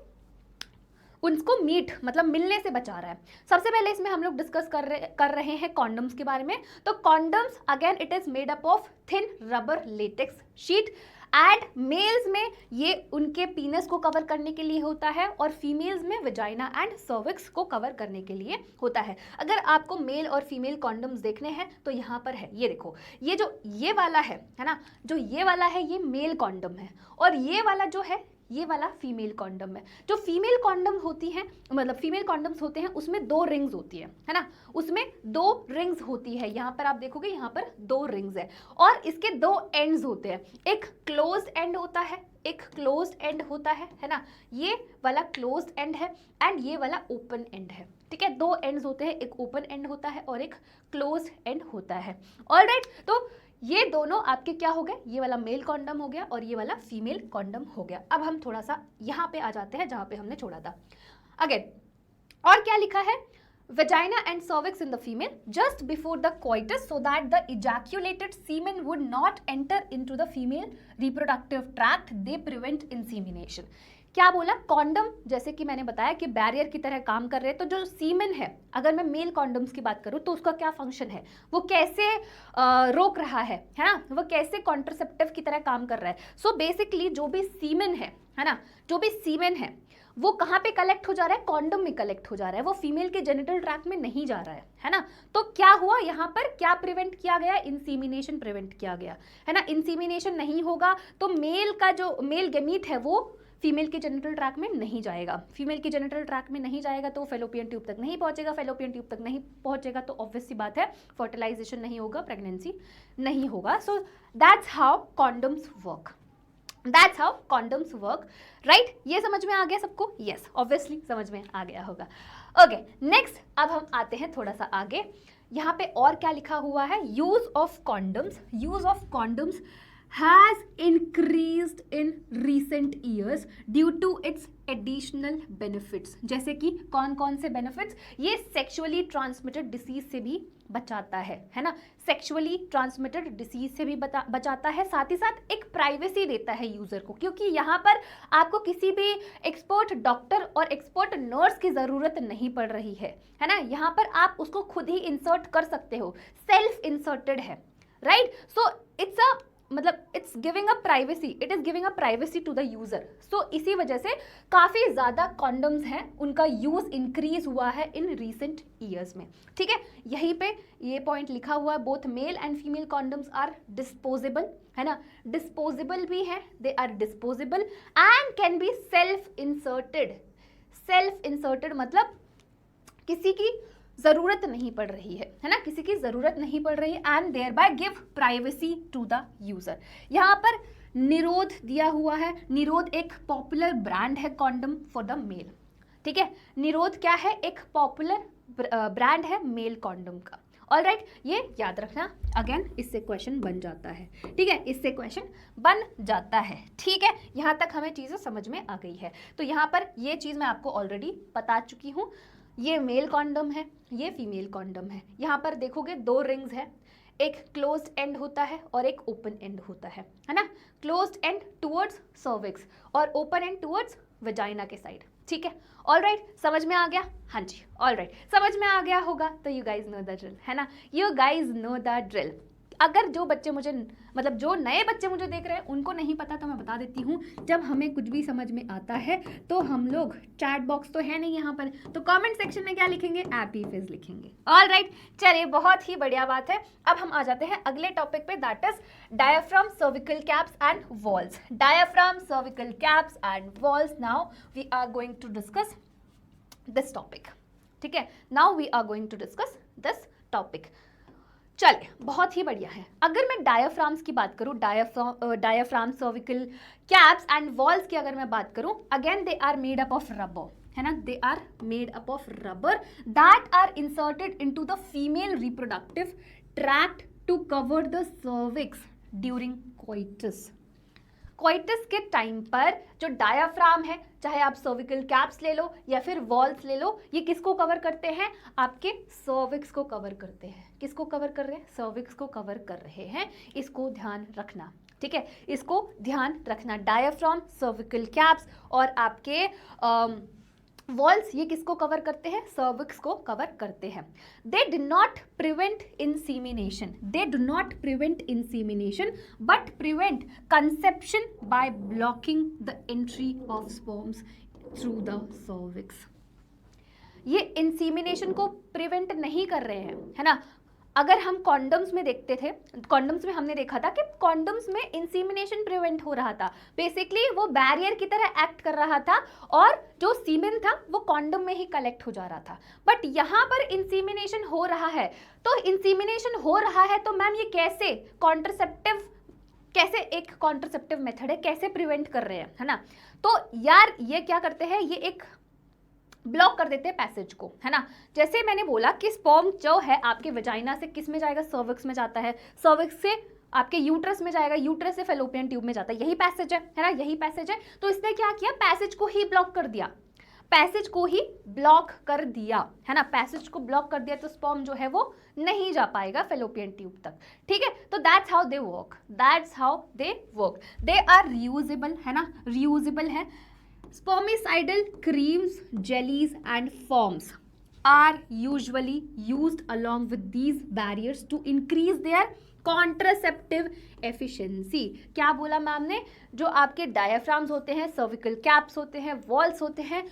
उनको मीट मतलब मिलने से बचा रहा है। सबसे पहले इसमें हम लोग डिस्कस कर रहे हैं कॉन्डम्स के बारे में। तो condoms again it is made up of thin rubber latex sheet and males में ये उनके पीनस को कवर करने के लिए होता है और फीमेल्स में वेजाइना एंड सर्विक्स को कवर करने के लिए होता है। अगर आपको मेल और फीमेल कॉन्डम्स देखने हैं तो यहाँ पर है, ये देखो, ये वाला है ना, जो ये वाला है ये मेल कॉन्डम है और ये वाला जो है ये वाला फीमेल कॉन्डम है। जो फीमेल कॉन्डम होती है, मतलब फीमेल कॉन्डम्स होते हैं, उसमें 2 रिंग्स होती है ना, उसमें 2 रिंग्स होती है। यहाँ पर आप देखोगे यहाँ पर 2 रिंग्स है और इसके 2 एंड्स होते हैं, एक क्लोज्ड एंड होता है, एक क्लोज्ड एंड होता है ना, ये वाला क्लोज्ड एंड है एंड ये वाला ओपन एंड है, ठीक है। 2 एंड्स होते हैं, एक ओपन एंड होता है और एक क्लोज्ड एंड होता है। ऑलराइट, तो ये दोनों आपके क्या हो गए, ये वाला मेल कॉन्डम हो गया और ये वाला फीमेल कॉन्डम हो गया। अब हम थोड़ा सा यहाँ पे आ जाते हैं जहाँ पे हमने छोड़ा था। अगेन और क्या लिखा है, vagina and cervix in the female just before the coitus so that the ejaculated semen would not enter into the female reproductive tract, they prevent insemination। क्या बोला, कॉन्डम जैसे कि मैंने बताया कि बैरियर की तरह काम कर रहे हैं, तो जो सीमेन है, अगर मैं मेल कॉन्डम्स की बात करूं तो उसका क्या फंक्शन है, वो कैसे रोक रहा है ना, वो कैसे कॉन्ट्रासेप्टिव की तरह काम कर रहा है। सो बेसिकली जो भी सीमेन है ना, जो भी सीमेन है वो कहाँ पे कलेक्ट हो जा रहा है, कॉन्डम में कलेक्ट हो जा रहा है, वो फीमेल के जेनिटल ट्रैक्ट में नहीं जा रहा है ना। तो क्या हुआ यहाँ पर, क्या प्रिवेंट किया गया, इंसीमिनेशन प्रिवेंट किया गया है ना। इंसीमिनेशन नहीं होगा तो मेल का जो मेल गैमीट है वो फीमेल के जेनिटल ट्रैक्ट में नहीं जाएगा, फीमेल के जेनिटल ट्रैक्ट में नहीं जाएगा तो फेलोपियन ट्यूब तक नहीं पहुंचेगा, फेलोपियन ट्यूब तक नहीं पहुंचेगा तो ऑब्वियस सी बात है फर्टिलाइजेशन नहीं होगा, प्रेगनेंसी नहीं होगा। So that's how condoms work, that's how condoms work, right. ये समझ में आ गया सबको, यस ऑब्वियसली समझ में आ गया होगा। ओके नेक्स्ट, अब हम आते हैं थोड़ा सा आगे। यहाँ पे और क्या लिखा हुआ है, use of condoms, use of condoms has increased in recent years due to its additional benefits। जैसे कि कौन कौन से benefits, ये sexually transmitted disease से भी बचाता है ना, sexually transmitted disease से भी बचाता है, साथ ही साथ एक प्राइवेसी देता है यूजर को, क्योंकि यहाँ पर आपको किसी भी एक्सपर्ट डॉक्टर और एक्सपर्ट नर्स की ज़रूरत नहीं पड़ रही है ना। यहाँ पर आप उसको खुद ही इंसर्ट कर सकते हो, सेल्फ इंसर्टेड है, right. So it's giving a privacy, it is giving a privacy to the user. So इसी वजह से काफ़ी ज़्यादा कॉन्डम्स हैं, उनका यूज़ इंक्रीज हुआ है इन रिसेंट ईयर्स में, ठीक है। यहीं पे ये पॉइंट लिखा हुआ है, both male and female condoms are disposable, है ना, डिस्पोजेबल भी है, they are disposable and can be self inserted. Self inserted मतलब किसी की ज़रूरत नहीं पड़ रही है ना, किसी की ज़रूरत नहीं पड़ रही है, and thereby give privacy to the user. यहाँ पर निरोध दिया हुआ है, निरोध एक पॉपुलर ब्रांड है कॉन्डम फॉर द मेल, ठीक है। निरोध क्या है, एक पॉपुलर ब्रांड है मेल कॉन्डम का। ऑलराइट, ये याद रखना, अगेन इससे क्वेश्चन बन जाता है, ठीक है, इससे क्वेश्चन बन जाता है, ठीक है। यहाँ तक हमें चीज़ें समझ में आ गई है। तो यहाँ पर ये चीज़ मैं आपको ऑलरेडी बता चुकी हूँ, ये मेल कॉन्डम है, ये फीमेल कॉन्डम है। यहाँ पर देखोगे 2 रिंग्स है, एक क्लोज्ड एंड होता है और एक ओपन एंड होता है ना। क्लोज्ड एंड टुवर्ड्स सर्विक्स और ओपन एंड टुवर्ड्स वजाइना के साइड, ठीक है। ऑलराइट, समझ में आ गया, हाँ जी, ऑलराइट, समझ में आ गया होगा। तो you guys know the drill, है ना, you guys know the drill. अगर जो बच्चे मुझे, मतलब जो नए बच्चे मुझे देख रहे हैं उनको नहीं पता तो मैं बता देती हूँ, जब हमें कुछ भी समझ में आता है तो हम लोग, चैट बॉक्स तो है नहीं यहाँ पर, तो कमेंट सेक्शन में क्या लिखेंगे, हैप्पी फेज लिखेंगे। ऑलराइट, चलिए बहुत ही बढ़िया बात है। अब हम आ जाते हैं अगले टॉपिक पे, that is diaphragm, cervical caps and vaults. Diaphragm, cervical caps and vaults, now we are going to discuss this topic, ठीक है। Now we are going to discuss this topic. चलिए बहुत ही बढ़िया है। अगर मैं डायाफ्राम्स की बात करूं, diaphragm, cervical caps and vaults की अगर मैं बात करूं, again they are made up of rubber, है ना, they are made up of rubber that are inserted into the female reproductive tract to cover the cervix during coitus. Coitus के time पर जो डायाफ्राम है, चाहे आप सर्विकल कैप्स ले लो या फिर वॉल्स ले लो, ये किसको कवर करते हैं, आपके सर्विक्स को कवर करते हैं। किसको कवर कर रहे हैं, सर्विक्स को कवर कर रहे हैं, इसको ध्यान रखना, ठीक है, इसको ध्यान रखना। डायाफ्राम, सर्विकल कैप्स और आपके वॉल्स, ये किसको कवर करते हैं, सर्विक्स को कवर करते हैं। They do not prevent insemination, they do not prevent insemination but prevent conception by blocking the entry of sperms through the cervix. ये इंसीमिनेशन को प्रिवेंट नहीं कर रहे हैं, है ना, अगर हम कॉन्डम्स में देखते थे, कॉन्डम्स में हमने देखा था कि कॉन्डम्स में इंसीमिनेशन प्रिवेंट हो रहा था, बेसिकली वो बैरियर की तरह एक्ट कर रहा था और जो सीमेन था वो कॉन्डम में ही कलेक्ट हो जा रहा था। बट यहाँ पर इंसीमिनेशन हो रहा है, तो इंसीमिनेशन हो रहा है तो मैम ये कैसे कॉन्ट्रसेप्टिव, कैसे एक कॉन्ट्रसेप्टिव मेथड है, कैसे प्रिवेंट कर रहे हैं, है ना। तो यार ये क्या करते हैं, ये एक ब्लॉक कर देते हैं पैसेज को, है ना। जैसे मैंने बोला कि स्पर्म जो है आपके वजाइना से किस में जाएगा, सर्विक्स में जाता है, सर्विक्स से आपके यूट्रस में जाएगा, यूट्रस से फेलोपियन ट्यूब में जाता है, यही पैसेज है ना, यही पैसेज है। तो इसने क्या किया, पैसेज को ही ब्लॉक कर दिया, पैसेज को ही ब्लॉक कर दिया, है ना, पैसेज को ब्लॉक कर दिया, तो स्पर्म जो है वो नहीं जा पाएगा फेलोपियन ट्यूब तक, ठीक है। तो that's how they work, that's how they work, they are reusable, है ना, रियूजेबल है। Spermicidal creams, jellies and foams are usually used along with these barriers to increase their contraceptive efficiency. क्या बोला ma'am ने, जो आपके डायाफ्राम्स होते हैं, सर्विकल कैप्स होते हैं, वॉल्स होते हैं,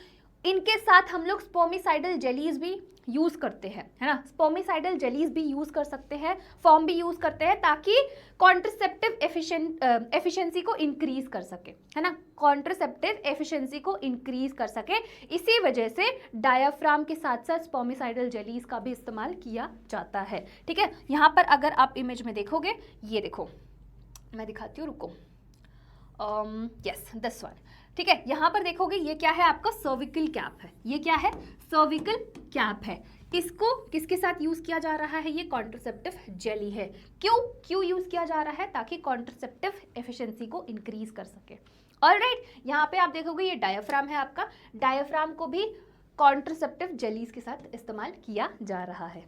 इनके साथ हम लोग स्पर्मिसाइडल जेलीज भी यूज करते हैं, है ना, स्पर्मिसाइडल जेलीज भी यूज कर सकते हैं, फॉर्म भी यूज करते हैं, ताकि कॉन्ट्रासेप्टिव एफिशिएंसी को इंक्रीज कर सके, है ना, कॉन्ट्रासेप्टिव एफिशिएंसी को इंक्रीज कर सके। इसी वजह से डायाफ्राम के साथ साथ स्पर्मिसाइडल जेलीज का भी इस्तेमाल किया जाता है, ठीक है। यहाँ पर अगर आप इमेज में देखोगे, ये देखो, मैं दिखाती हूँ, रुको, यस दिस वन, ठीक है। यहाँ पर देखोगे ये क्या है, आपका सर्विकल कैप है, ये क्या है, सर्विकल कैप है। इसको किसके साथ यूज किया जा रहा है, ये कॉन्ट्रासेप्टिव जेली है। क्यों यूज किया जा रहा है, ताकि कॉन्ट्रासेप्टिव एफिशिएंसी को इंक्रीज कर सके। ऑलराइट, यहाँ पे आप देखोगे ये डायाफ्राम है आपका, डायाफ्राम को भी कॉन्ट्रासेप्टिव जेलीज के साथ इस्तेमाल किया जा रहा है।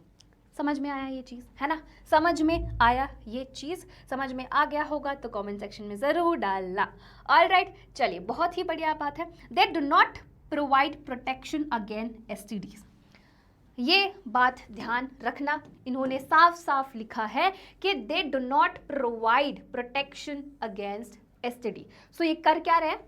समझ में आया ये चीज़, है ना, समझ में आया ये चीज़, समझ में आ गया होगा तो कमेंट सेक्शन में ज़रूर डालना। ऑलराइट, चलिए, बहुत ही बढ़िया बात है। दे do not provide protection against STDs, ये बात ध्यान रखना, इन्होंने साफ साफ लिखा है कि they do not provide protection against STD. So ये कर क्या रहे हैं,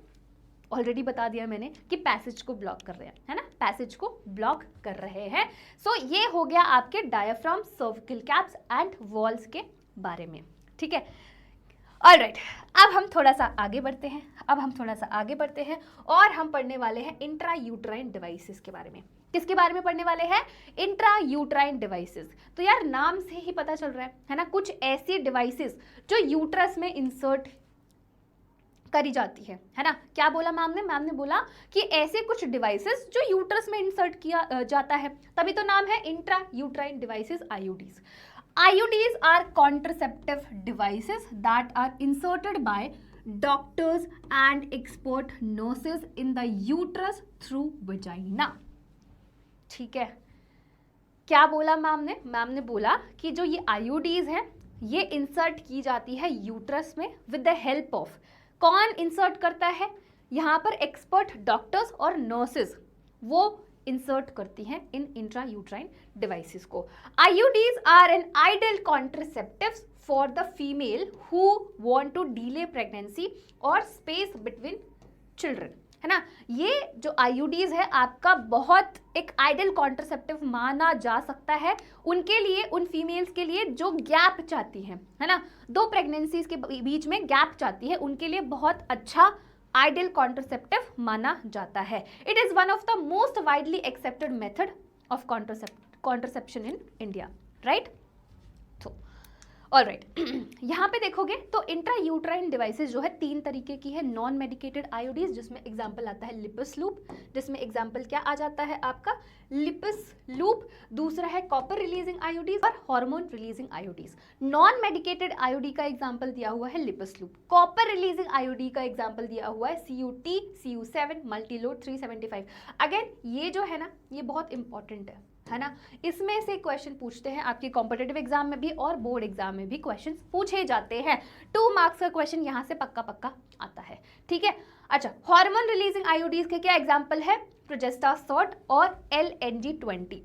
ऑलरेडी बता दिया मैंने कि पैसेज को ब्लॉक कर रहे हैं, है ना, पैसेज को ब्लॉक कर रहे हैं। सो ये हो गया आपके diaphragm, cervical caps and walls के बारे में, ठीक है। ऑलराइट, अब हम थोड़ा सा आगे बढ़ते हैं, और हम पढ़ने वाले हैं इंट्रा यूट्राइन डिवाइसेस के बारे में। किसके बारे में पढ़ने वाले हैं, इंट्रा यूट्राइन डिवाइसेस। तो यार नाम से ही पता चल रहा है ना, कुछ ऐसी डिवाइसेस जो यूट्रस में इंसर्ट करी जाती है ना। क्या बोला मैम ने, मैम ने बोला कि ऐसे कुछ डिवाइसेस जो यूट्रस में इंसर्ट किया जाता है, तभी तो नाम है intra uterine devices, IUDs. IUDs are contraceptive devices that are inserted by doctors and expert nurses in the uterus through vagina, ठीक है। क्या बोला मैम ने, मैम ने बोला कि जो ये आईयूडीज हैं ये इंसर्ट की जाती है यूट्रस में विद द हेल्प ऑफ, कौन इंसर्ट करता है, यहाँ पर एक्सपर्ट डॉक्टर्स और नर्सेस वो इंसर्ट करती हैं इन इंट्रा यूट्राइन डिवाइसेस को। IUDs are an ideal contraceptives for the female who want to delay pregnancy और स्पेस बिटवीन चिल्ड्रन, है ना। ये जो आईयूडीज है आपका बहुत एक आइडियल कॉन्ट्रासेप्टिव माना जा सकता है उनके लिए, उन फीमेल्स के लिए जो गैप चाहती हैं, है ना, दो प्रेगनेंसीज के बीच में गैप चाहती है, उनके लिए बहुत अच्छा आइडियल कॉन्ट्रासेप्टिव माना जाता है। It is one of the most widely accepted method of contraception in India, right. Alright, यहाँ पे देखोगे तो इंट्रा यूट्राइन डिवाइसेस जो है 3 तरीके की है। नॉन मेडिकेटेड आईयूडीज, जिसमें एग्जांपल आता है लिपस लूप, जिसमें एग्जांपल क्या आ जाता है आपका, लिपस लूप। दूसरा है कॉपर रिलीजिंग आईयूडीज और hormone releasing IUDs. Non medicated IUD का एग्जांपल दिया हुआ है lips loop, copper releasing IUD का एग्जांपल दिया हुआ है CUT, CU7, मल्टीलोड 375। अगेन ये जो है ना, ये बहुत इंपॉर्टेंट है ना, इसमें से क्वेश्चन पूछते हैं आपके कॉम्पिटिटिव एग्जाम में भी और बोर्ड एग्जाम में भी क्वेश्चन पूछे जाते हैं। 2 मार्क्स का क्वेश्चन यहाँ से पक्का पक्का आता है, ठीक है। अच्छा, हार्मोन रिलीजिंग आईयूडीज के क्या एग्जांपल है, प्रोजेस्टासोर्ट और LND20।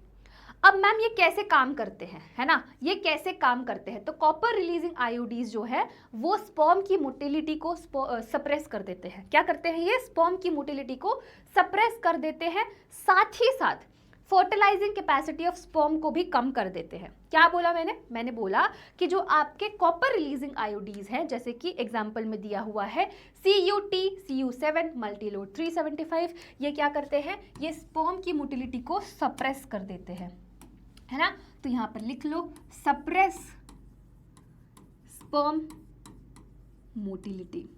अब मैम ये कैसे काम करते हैं, है ना, ये कैसे काम करते हैं, तो कॉपर रिलीजिंग आईयूडीज जो है वो स्पर्म की मोटिलिटी को सप्रेस कर देते हैं। क्या करते हैं ये, स्पर्म की मोटिलिटी को सप्रेस कर देते हैं, साथ ही साथ फर्टिलाइजिंग कैपेसिटी ऑफ स्पर्म को भी कम कर देते हैं। क्या बोला मैंने बोला कि जो आपके कॉपर रिलीजिंग आयोडीज हैं, जैसे कि एग्जांपल में दिया हुआ है CuT, Cu7, मल्टीलोड 375, ये क्या करते हैं, ये स्पर्म की मोटिलिटी को सप्रेस कर देते हैं, है ना। तो यहां पर लिख लो suppress sperm motility,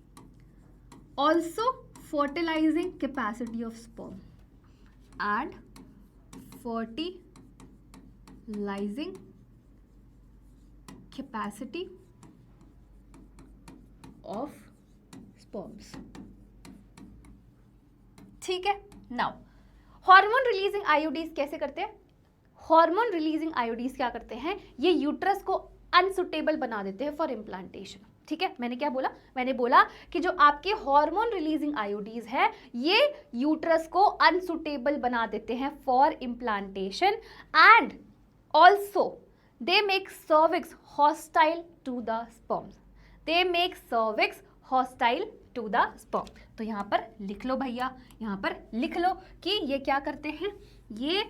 also fertilizing capacity of sperm and fertilizing capacity of sperms। ठीक है। नाउ हार्मोन रिलीजिंग आयोडीज कैसे करते हैं? हार्मोन रिलीजिंग आयोडीज क्या करते हैं, ये यूट्रस को अनसुटेबल बना देते हैं फॉर इम्प्लांटेशन। ठीक है, मैंने क्या बोला, मैंने बोला कि जो आपके हार्मोन रिलीजिंग आयोडीज है ये यूट्रस को अनसुटेबल बना देते हैं for implantation and also they make cervix hostile to the sperms, they make cervix hostile to the sperm. तो यहाँ पर लिख लो भैया, यहाँ पर लिख लो कि ये क्या करते हैं, ये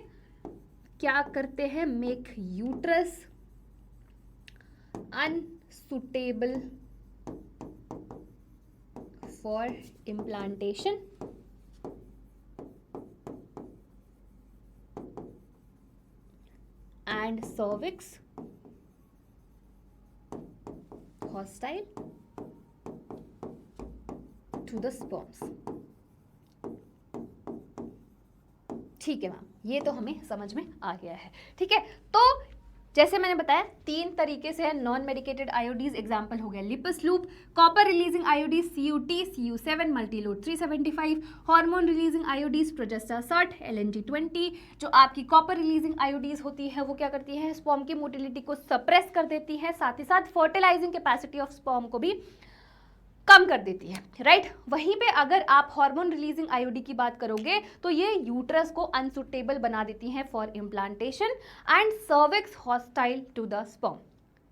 क्या करते हैं, make uterus unsuitable for implantation and cervix hostile to the sperms। ठीक है मैम, ये तो हमें समझ में आ गया है। ठीक है, तो जैसे मैंने बताया 3 तरीके से है नॉन मेडिकेटेड आयोडीज। एग्जांपल हो गया Lippes loop, copper releasing IUDs CuT, Cu7, multiload 375, hormone releasing IUDs progestasert, LNG20। जो आपकी कॉपर रिलीजिंग आयोडीज होती है वो क्या करती है, स्पर्म की मोटिलिटी को सप्रेस कर देती है, साथ ही साथ फर्टिलाइजिंग कैपेसिटी ऑफ स्पर्म को भी कम कर देती है, राइट। वहीं पे अगर आप हार्मोन रिलीजिंग आयोडी की बात करोगे तो ये यूट्रस को अनसुटेबल बना देती हैं for implantation and cervix hostile to the sperm.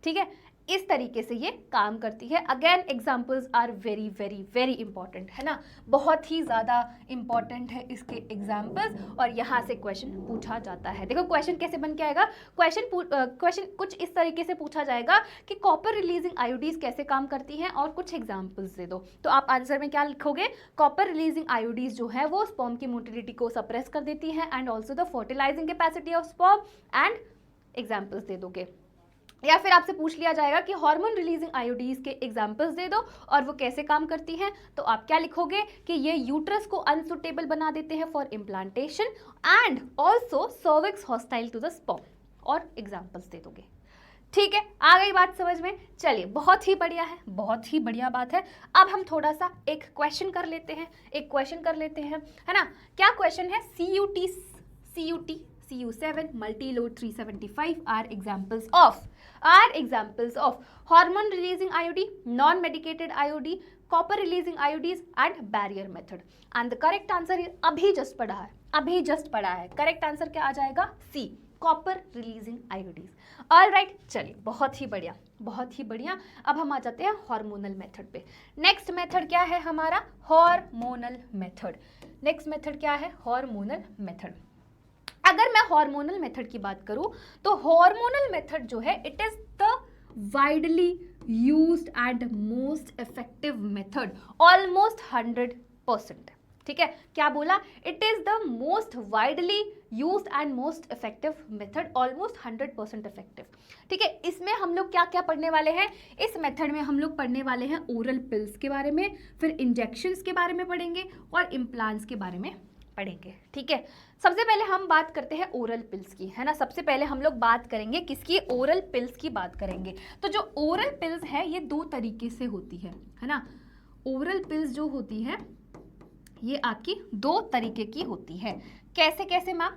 ठीक है, इस तरीके से ये काम करती है। Again examples are very very very important, है ना, बहुत ही ज़्यादा इंपॉर्टेंट है इसके एग्जाम्पल्स, और यहाँ से क्वेश्चन पूछा जाता है। देखो क्वेश्चन कैसे बन के आएगा, क्वेश्चन कुछ इस तरीके से पूछा जाएगा कि कॉपर रिलीजिंग आयोडीज कैसे काम करती हैं और कुछ एग्जाम्पल्स दे दो। तो आप आंसर में क्या लिखोगे, कॉपर रिलीजिंग आयोडीज जो है वो स्पर्म की मोटिलिटी को सप्रेस कर देती है and also the fertilizing capacity of sperm and examples दे दोगे। या फिर आपसे पूछ लिया जाएगा कि हार्मोन रिलीजिंग आयोडीज के एग्जाम्पल्स दे दो और वो कैसे काम करती हैं, तो आप क्या लिखोगे कि ये यूट्रस को अनसुटेबल बना देते हैं for implantation and also cervix hostile to the sperm, और एग्जाम्पल्स दे दोगे। ठीक है, आ गई बात समझ में? चलिए, बहुत ही बढ़िया है, बहुत ही बढ़िया बात है। अब हम थोड़ा सा एक क्वेश्चन कर लेते हैं, है ना। क्या क्वेश्चन है, CuT, Cu7, multi-load 375 are examples of hormone releasing IOD, non-medicated IOD, copper releasing IODs and barrier method। And the correct answer is अभी जस्ट पढ़ा है, करेक्ट आंसर क्या आ जाएगा, C, कॉपर रिलीजिंग आयोडीज। ऑलराइट, चलिए, बहुत ही बढ़िया। अब हम आ जाते हैं हार्मोनल मेथड पे। नेक्स्ट मेथड क्या है हमारा, हार्मोनल मेथड। अगर मैं हार्मोनल मेथड की बात करूं तो हार्मोनल मेथड जो है it is the widely used and most effective method, almost 100%। ठीक है, क्या बोला, it is the most widely used and most effective method, almost 100% effective. ठीक है, इसमें हम लोग क्या क्या पढ़ने वाले हैं, इस मेथड में हम लोग पढ़ने वाले हैं ओरल पिल्स के बारे में, फिर इंजेक्शंस के बारे में पढ़ेंगे और इम्प्लांट्स के बारे में पढ़ेंगे। ठीक है, सबसे पहले हम बात करते हैं ओरल पिल्स की, है ना। सबसे पहले हम लोग बात करेंगे किसकी, ओरल पिल्स की बात करेंगे। तो जो ओरल पिल्स है ये 2 तरीके से होती है ना। ओरल पिल्स जो होती है ये आपकी 2 तरीके की होती है। कैसे कैसे मैम,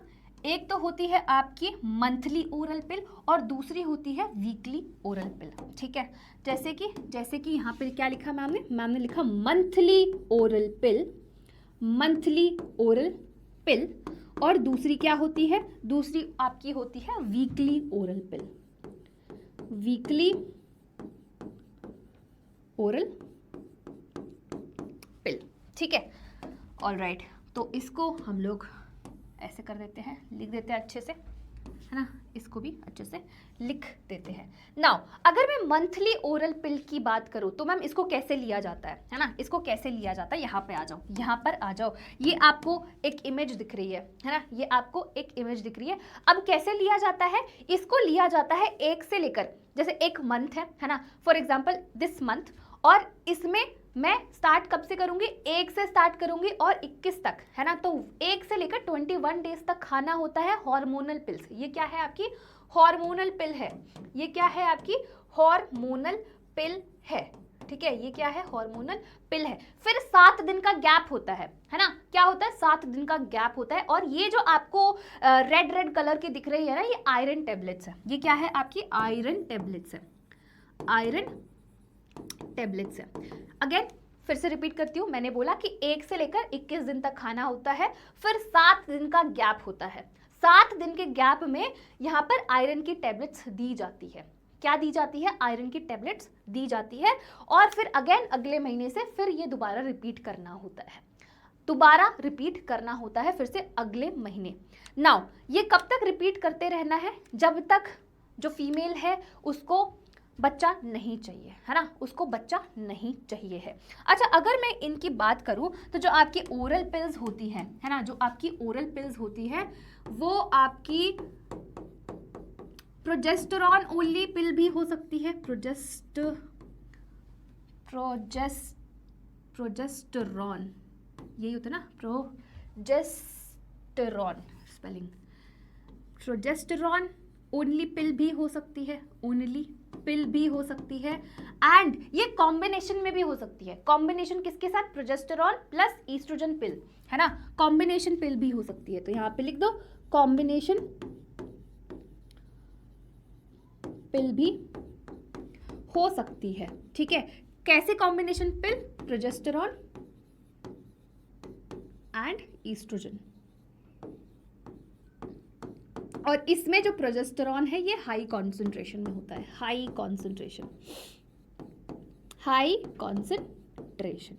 एक तो होती है आपकी मंथली ओरल पिल और दूसरी होती है वीकली ओरल पिल। ठीक है, जैसे कि यहाँ पे क्या लिखा मैम ने लिखा मंथली ओरल पिल, और दूसरी क्या होती है, दूसरी आपकी होती है वीकली ओरल पिल। ठीक है, ऑलराइट, तो इसको हम लोग ऐसे कर देते हैं, लिख देते हैं अच्छे से, है ना, इसको भी अच्छे से लिख देते हैं। नाउ अगर मैं मंथली ओरल पिल की बात करूं तो मैम इसको कैसे लिया जाता है ना, इसको कैसे लिया जाता है, यहाँ पे आ जाओ, यहाँ पर आ जाओ, ये आपको एक इमेज दिख रही है ना, ये आपको एक इमेज दिख रही है। अब कैसे लिया जाता है, इसको लिया जाता है एक से लेकर, जैसे एक मंथ है ना, फॉर एग्जाम्पल दिस मंथ, और इसमें मैं स्टार्ट कब से करूंगी, 1 से स्टार्ट करूंगी और 21 तक, है ना, तो 1 से लेकर 21 डेज तक खाना होता है हार्मोनल पिल्स। ये क्या है आपकी हार्मोनल पिल है, ये क्या है आपकी हार्मोनल पिल है, ठीक है, ये क्या है हार्मोनल पिल है। फिर 7 दिन का गैप होता है ना, क्या होता है 7 दिन का गैप होता है। और ये जो आपको रेड रेड कलर की दिख रही है ना, ये आयरन टेबलेट्स है, ये क्या है आपकी आयरन टेबलेट्स है, आयरन टेबलेट्स है। अगेन फिर से रिपीट करती हूँ, मैंने बोला कि 1 से लेकर 21 दिन तक खाना होता है, फिर 7 दिन का गैप होता है। 7 दिन के गैप में यहाँ पर आयरन की टेबलेट्स दी जाती है। क्या दी जाती है, आयरन की टेबलेट्स दी जाती है। और फिर अगेन अगले महीने से फिर ये दोबारा रिपीट करना होता है, दोबारा रिपीट करना होता है फिर से अगले महीने। नाउ ये कब तक रिपीट करते रहना है, जब तक जो फीमेल है उसको बच्चा नहीं चाहिए, है ना, उसको बच्चा नहीं चाहिए है। अच्छा अगर मैं इनकी बात करूं तो जो आपकी ओरल पिल्स होती हैं, है ना, जो आपकी ओरल पिल्स होती है वो आपकी प्रोजेस्टेरॉन ओनली पिल भी हो सकती है, प्रोजेस्टेरॉन, यही होता है ना, प्रोजेस्टेरॉन स्पेलिंग, प्रोजेस्टेरॉन ओनली पिल भी हो सकती है, ओनली पिल भी हो सकती है। एंड ये कॉम्बिनेशन में भी हो सकती है, कॉम्बिनेशन किसके साथ, प्रोजेस्टेरॉन प्लस ईस्ट्रोजन पिल, है ना, कॉम्बिनेशन पिल भी हो सकती है। तो यहाँ पे लिख दो कॉम्बिनेशन पिल भी हो सकती है, ठीक है। कैसे combination pill, progesterone and oestrogen, और इसमें जो प्रोजेस्टेरॉन है ये हाई कॉन्सेंट्रेशन में होता है, high concentration, high concentration,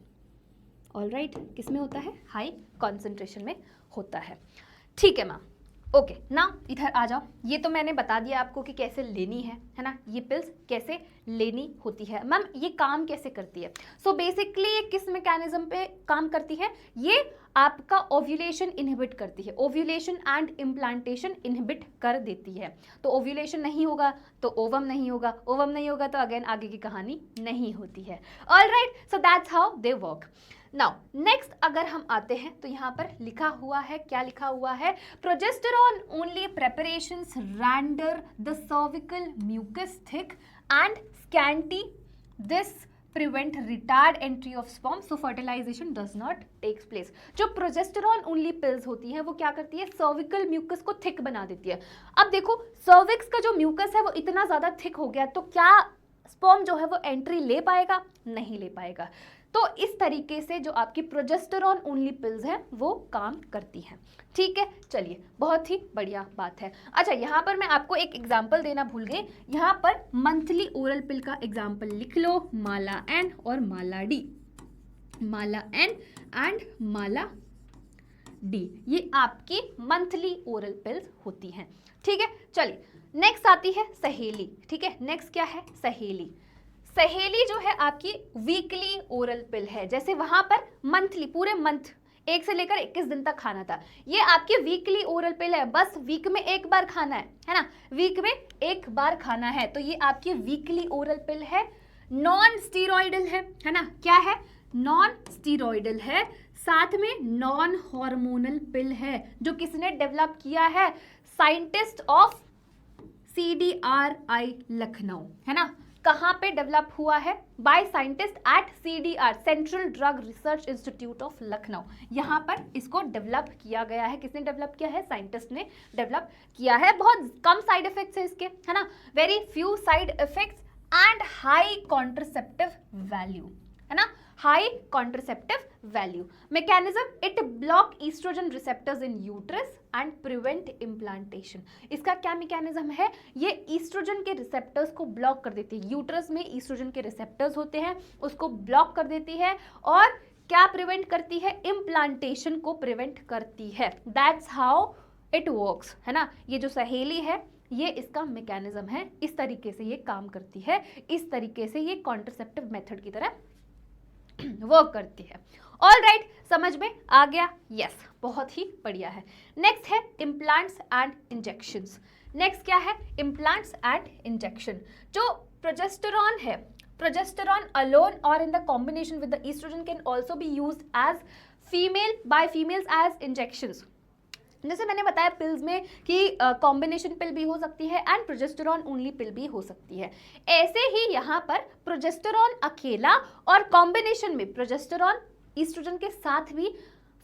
alright, किसमें होता है, हाई कॉन्सेंट्रेशन में होता है, ठीक है मैम। ओके ना, इधर आ जाओ, ये तो मैंने बता दिया आपको कि कैसे लेनी है ना, ये पिल्स कैसे लेनी होती है। मैम ये काम कैसे करती है, सो बेसिकली ये किस मैकेनिज्म पे काम करती है, ये आपका ओव्यूलेशन इनहिबिट करती है, ओव्यूलेशन एंड इम्प्लांटेशन इनहिबिट कर देती है। तो ओव्यूलेशन नहीं होगा तो ओवम नहीं होगा, ओवम नहीं होगा तो अगेन आगे की कहानी नहीं होती है। Alright, so that's how they work. Now next अगर हम आते हैं तो यहाँ पर लिखा हुआ है, क्या लिखा हुआ है, progesterone only preparations render the cervical mucus thick and scanty, this prevent retard entry of sperm, so fertilization does not takes place। जो प्रोजेस्टेरॉन ओनली पिल्स होती हैं वो क्या करती है, सर्विकल म्यूकस को थिक बना देती है। अब देखो सर्विक्स का जो म्यूकस है वो इतना ज्यादा थिक हो गया तो क्या स्पर्म जो है वो एंट्री ले पाएगा, नहीं ले पाएगा। तो इस तरीके से जो आपकी प्रोजेस्टेरॉन ओनली पिल्स हैं वो काम करती हैं, ठीक है। चलिए बहुत ही बढ़िया बात है। अच्छा यहाँ पर मैं आपको एक एग्जांपल देना भूल गई, यहाँ पर मंथली ओरल पिल का एग्जांपल लिख लो, माला एन और Mala D, Mala N and Mala D, ये आपकी मंथली ओरल पिल्स होती हैं, ठीक है। चलिए नेक्स्ट आती है सहेली, ठीक है, नेक्स्ट क्या है, सहेली। सहेली जो है आपकी वीकली ओरल पिल है, जैसे वहां पर मंथली पूरे मंथ 1 से लेकर 21 दिन तक खाना था, ये आपकी वीकली ओरल पिल है, बस वीक में एक बार खाना है ना, वीक में एक बार खाना है, तो ये आपकी वीकली ओरल पिल है, नॉन स्टीरॉइडल है ना, क्या है, नॉन स्टीरॉइडल है, साथ में नॉन हार्मोनल पिल है, जो किसने डेवलप किया है, साइंटिस्ट ऑफ CDRI लखनऊ, है ना, कहाँ पे डेवलप हुआ है, by scientist at CDR central drug research institute of Lucknow, यहाँ पर इसको डेवलप किया गया है। किसने डेवलप किया है, साइंटिस्ट ने डेवलप किया है। बहुत कम साइड इफेक्ट्स है इसके, है ना, very few side effects and high contraceptive value, है ना, high contraceptive value. Mechanism, it block oestrogen receptors in uterus and prevent implantation. इसका क्या मैकेनिज्म है, ये ईस्ट्रोजन के रिसेप्टर्स को ब्लॉक कर देती है, यूट्रस में ईस्ट्रोजन के रिसेप्टर्स होते हैं उसको ब्लॉक कर देती है, और क्या प्रिवेंट करती है? इम्प्लांटेशन को प्रिवेंट करती है। दैट्स हाउ इट वर्क्स, है ना। ये जो सहेली है ये इसका मैकेनिज्म है, इस तरीके से ये काम करती है, इस तरीके से ये कॉन्ट्रसेप्टिव मेथड की तरह वर्क करती है। ऑल राइट, समझ में आ गया? यस, बहुत ही बढ़िया है। नेक्स्ट है इम्प्लांट्स एंड इंजेक्शंस। नेक्स्ट क्या है? Implants and injection. जो प्रोजेस्टेरॉन है, प्रोजेस्टेरॉन अलोन और in the combination with the oestrogen can also be used as female by females as injections. जैसे मैंने बताया पिल्स में कि कॉम्बिनेशन पिल भी हो सकती है एंड प्रोजेस्टेरॉन ओनली पिल भी हो सकती है। ऐसे ही यहाँ पर प्रोजेस्टेरॉन अकेला और कॉम्बिनेशन में प्रोजेस्टेरॉन ईस्ट्रोजन के साथ भी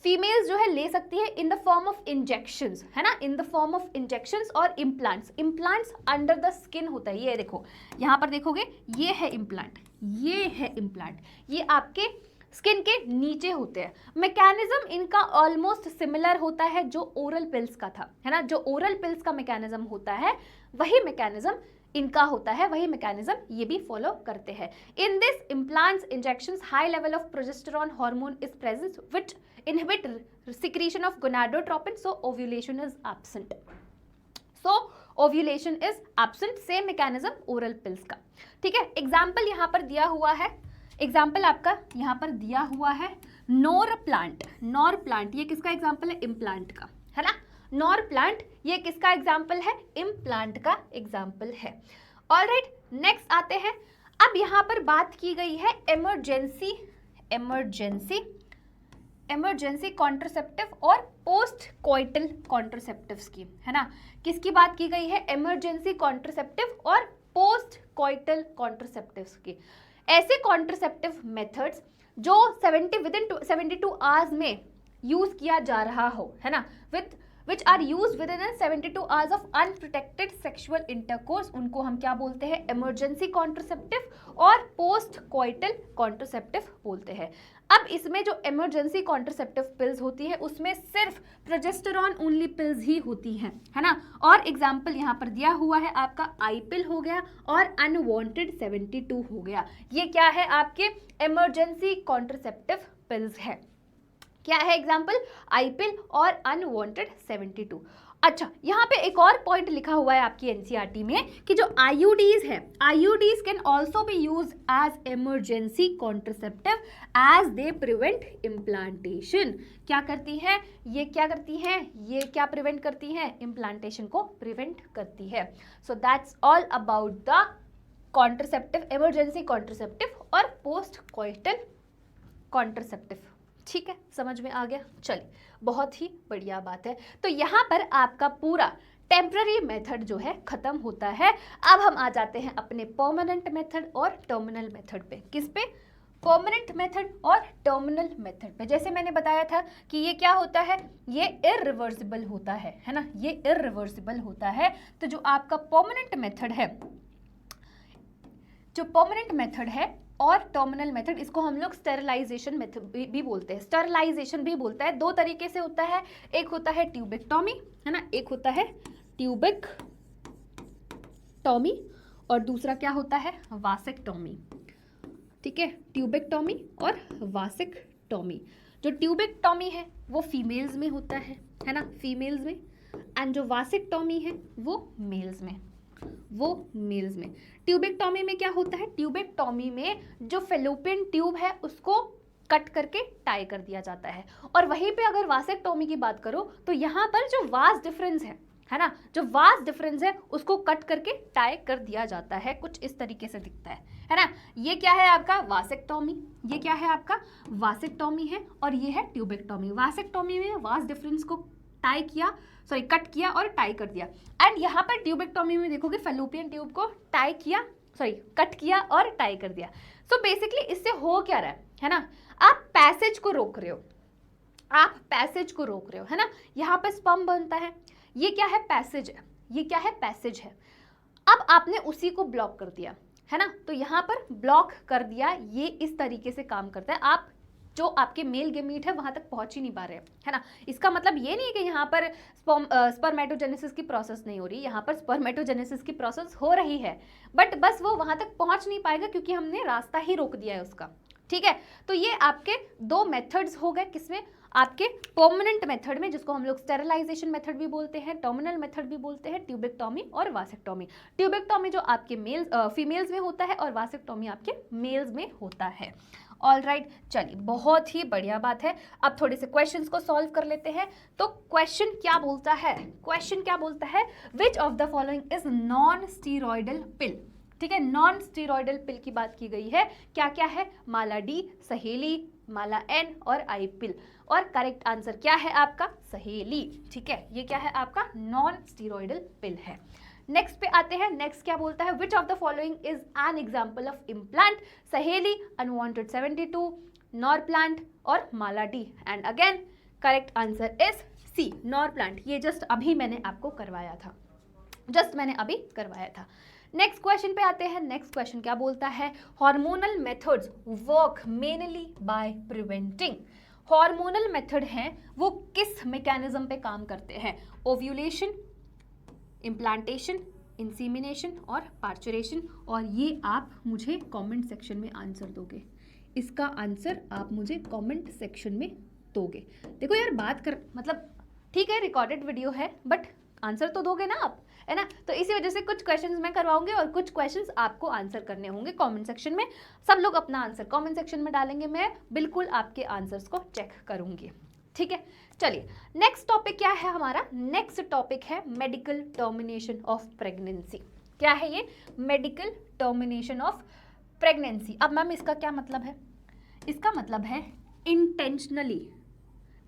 फीमेल्स जो है ले सकती है in the form of injections, है ना, in the form of injections और implants. Implants under the skin होता है, ये देखो यहाँ पर देखोगे, ये है इम्प्लांट, ये है इम्प्लांट, ये आपके स्किन के नीचे होते हैं। मैकेनिज्म इनका ऑलमोस्ट सिमिलर होता है जो ओरल पिल्स का था, है ना। जो ओरल पिल्स का मैकेनिज्म होता है वही मैकेनिज्म इनका होता है, वही मैकेनिज्म ये भी फॉलो करते हैं। In this implants injections high level of progesterone hormone is present which inhibit secretion of gonadotropin, so ovulation is absent. So ovulation is absent, same mechanism oral pills का, ठीक है। एग्जाम्पल यहाँ पर दिया हुआ है, एग्जाम्पल आपका यहाँ पर दिया हुआ है नॉर प्लांट। नॉर प्लांट ये किसका एग्जाम्पल है? इम्प्लांट का, है ना। नॉर प्लांट ये किसका एग्जाम्पल है? इम्प्लांट का एग्जाम्पल है। ऑलराइट, नेक्स्ट आते हैं। अब यहाँ पर बात की गई है इमरजेंसी कॉन्ट्रसेप्टिव और पोस्ट कोइटल कॉन्ट्रसेप्टिव्स की, है ना। किसकी बात की गई है? इमरजेंसी कॉन्ट्रसेप्टिव और पोस्ट कोइटल कॉन्ट्रसेप्टिव्स की। ऐसे कॉन्ट्रसेप्टिव मेथड्स जो 72 आवर्स में यूज किया जा रहा हो, है ना, which are used within 72 hours of unprotected sexual intercourse, उनको हम क्या बोलते हैं? इमरजेंसी कॉन्ट्रसेप्टिव और पोस्ट कोइटल कॉन्ट्रसेप्टिव बोलते हैं। अब इसमें जो इमरजेंसी कॉन्ट्रसेप्टिव पिल्स होती है उसमें सिर्फ प्रोजेस्टेरॉन ओनली पिल्स ही होती हैं, है ना। और एग्जाम्पल यहाँ पर दिया हुआ है आपका आई पिल हो गया और अनवांटेड 72 हो गया। ये क्या है? आपके इमरजेंसी कॉन्ट्रसेप्टिव पिल्स है। क्या है एग्जाम्पल? आई पिल और अनवांटेड 72। अच्छा, यहाँ पे एक और पॉइंट लिखा हुआ है आपकी एनसीईआरटी में कि जो आईयूडीज है, IUDs can also be use as emergency contraceptive as they prevent implantation. क्या करती है? ये क्या करती है? ये क्या प्रिवेंट करती है? इम्प्लांटेशन को प्रिवेंट करती है। So that's all about the contraceptive, emergency contraceptive और पोस्ट कोइटल कॉन्ट्रसेप्टिव। ठीक है, समझ में आ गया? चलिए, बहुत ही बढ़िया बात है। तो यहाँ पर आपका पूरा टेम्पररी मेथड जो है खत्म होता है। अब हम आ जाते हैं अपने परमानेंट मेथड और टर्मिनल मेथड पे। किस पे? परमानेंट मेथड और टर्मिनल मेथड पे। जैसे मैंने बताया था कि ये क्या होता है? ये इररिवर्सिबल होता है ना, ये इररिवर्सिबल होता है। तो जो आपका परमानेंट मेथड है, जो परमानेंट मेथड है और टर्मिनल मेथड, इसको हम लोग स्टेरिलाइजेशन मेथड भी बोलते हैं। स्टेरिलाइजेशन भी बोलता है, दो तरीके से होता है। एक होता है ट्यूबेक्टॉमी, है ना, एक होता है ट्यूबेक्टॉमी और दूसरा क्या होता है? वासेक्टॉमी। ठीक है, ट्यूबेक्टॉमी और वासेक्टॉमी। जो ट्यूबेक्टॉमी है वो फीमेल्स में होता है ना, फीमेल्स में, एंड जो वासेक्टॉमी है वो मेल्स में, ट्यूबेक्टॉमी में क्या होता है? ट्यूबेक्टॉमी में जो फेलोपियन ट्यूब है उसको कट करके टाई कर दिया जाता है। और वहीं पे अगर वासेक्टॉमी की बात करो तो यहाँ पर जो वास डिफरेंस है ना, जो वास डिफरेंस है उसको कट करके टाई कर दिया जाता है। कुछ इस तरीके से दिखता है ना। ये क्या है आपका? वासेक्टॉमी। ये क्या है आपका? वासेक्टॉमी है। और ये है ट्यूबेक्टॉमी। वासेक्टॉमी में वास डिफरेंस को टाई किया, सॉरी कट किया और टाई कर दिया। एंड यहाँ पर ट्यूबेक्टॉमी में देखोगे फेलोपियन ट्यूब को टाई किया, सॉरी कट किया और टाई कर दिया। सो बेसिकली इससे हो क्या रहा है ना, आप पैसेज को रोक रहे हो, आप पैसेज को रोक रहे हो, है ना। यहाँ पे स्पर्म बनता है, ये क्या है? पैसेज है। ये क्या है? पैसेज है। अब आपने उसी को ब्लॉक कर दिया, है ना। तो यहाँ पर ब्लॉक कर दिया, ये इस तरीके से काम करता है। आप जो आपके मेल गेमीट है वहां तक पहुंच ही नहीं पा रहे, है ना। इसका मतलब ये नहीं है कि यहाँ पर स्पर्मेटोजेनेसिस की प्रोसेस नहीं हो रही, यहाँ पर स्पर्मेटोजेनेसिस की प्रोसेस हो रही है, बट बस वो वहां तक पहुंच नहीं पाएगा क्योंकि हमने रास्ता ही रोक दिया है उसका। ठीक है, तो ये आपके दो मेथड्स हो गए, किसमें, आपके परमानेंट मेथड में, जिसको हम लोग स्टेरिलाइजेशन मेथड भी बोलते हैं, टर्मिनल मेथड भी बोलते हैं, ट्यूबेक्टोमी और वासेक्टोमी। ट्यूबेक्टोमी जो आपके फीमेल्स में होता है और वासेक्टोमी आपके मेल्स में होता है। ऑल राइट, चलिए बहुत ही बढ़िया बात है। अब थोड़े से क्वेश्चंस को सॉल्व कर लेते हैं। तो क्वेश्चन क्या बोलता है, क्वेश्चन क्या बोलता है, which of the following is non steroidal pill. ठीक है, नॉन स्टीरॉयडल पिल की बात की गई है, क्या क्या है, माला डी, सहेली, माला एन और आई पिल। और करेक्ट आंसर क्या है आपका, सहेली। ठीक है, ये क्या है आपका नॉन स्टीरॉयडल पिल है। नेक्स्ट पे आते हैं, नेक्स्ट क्या बोलता है, which of the following is an example of implant, Saheli, unwanted 72, Norplant और Mala D. And again correct answer is C, Norplant. ये जस्ट अभी मैंने आपको करवाया था, जस्ट मैंने अभी करवाया था। नेक्स्ट क्वेश्चन पे आते हैं। नेक्स्ट क्वेश्चन क्या बोलता है, hormonal methods work mainly by preventing. Hormonal method हैं वो किस मैकेनिज्म पे काम करते हैं, ओव्यूलेशन, इम्प्लांटेशन, इंसीमिनेशन और पार्चुरेशन। और ये आप मुझे कमेंट सेक्शन में आंसर दोगे, इसका आंसर आप मुझे कमेंट सेक्शन में दोगे। देखो यार, बात कर मतलब ठीक है रिकॉर्डेड वीडियो है, बट आंसर तो दोगे ना आप, है ना। तो इसी वजह से कुछ क्वेश्चंस मैं करवाऊंगी और कुछ क्वेश्चंस आपको आंसर करने होंगे कमेंट सेक्शन में। सब लोग अपना आंसर कमेंट सेक्शन में डालेंगे, मैं बिल्कुल आपके आंसर्स को चेक करूंगी। ठीक है, चलिए नेक्स्ट टॉपिक क्या है हमारा, नेक्स्ट टॉपिक है मेडिकल टर्मिनेशन ऑफ प्रेगनेंसी। क्या है ये, मेडिकल टर्मिनेशन ऑफ प्रेगनेंसी। अब मैम इसका क्या मतलब है, इसका मतलब है इंटेंशनली,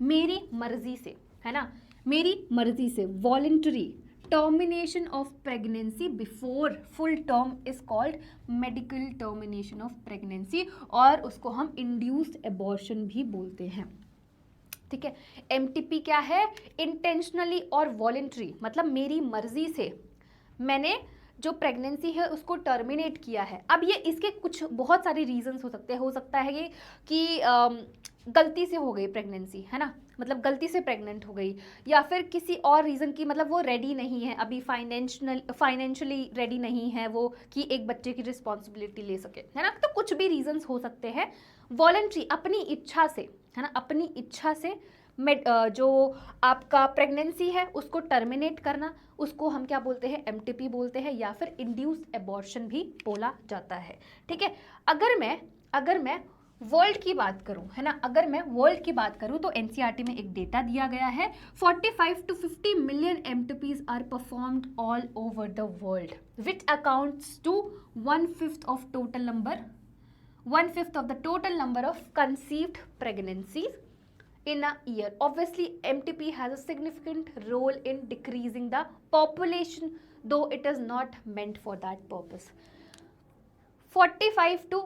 मेरी मर्जी से, है ना, मेरी मर्जी से, voluntary termination of pregnancy before full term is called medical termination of pregnancy, और उसको हम इंड्यूस्ड एबॉर्शन भी बोलते हैं। ठीक है, एमटीपी क्या है, इंटेंशनली और वॉलंटरी, मतलब मेरी मर्जी से मैंने जो प्रेगनेंसी है उसको टर्मिनेट किया है। अब ये इसके कुछ बहुत सारे रीजंस हो सकते हैं, हो सकता है ये कि गलती से हो गई प्रेगनेंसी, है ना, मतलब गलती से प्रेग्नेंट हो गई, या फिर किसी और रीज़न की, मतलब वो रेडी नहीं है अभी, फाइनेंशियली रेडी नहीं है वो कि एक बच्चे की रिस्पॉन्सिबिलिटी ले सके, है ना। तो कुछ भी रीजंस हो सकते हैं। वॉलंटरी, अपनी इच्छा से, है ना, अपनी इच्छा से जो आपका प्रेगनेंसी है उसको टर्मिनेट करना, उसको हम क्या बोलते हैं, एमटीपी बोलते हैं, या फिर इंड्यूस्ड एबॉर्शन भी बोला जाता है। ठीक है, अगर मैं वर्ल्ड की बात करूं, है ना, अगर मैं वर्ल्ड की बात करूं तो एनसीईआरटी में एक डेटा दिया गया है, 45 to 50 million MTPs are performed all over the world, which accounts to 1/5 of total number 1/5 of the total number of conceived pregnancies in a year. Obviously, MTP has a significant role in decreasing the population, though it is not meant for that purpose. 45 to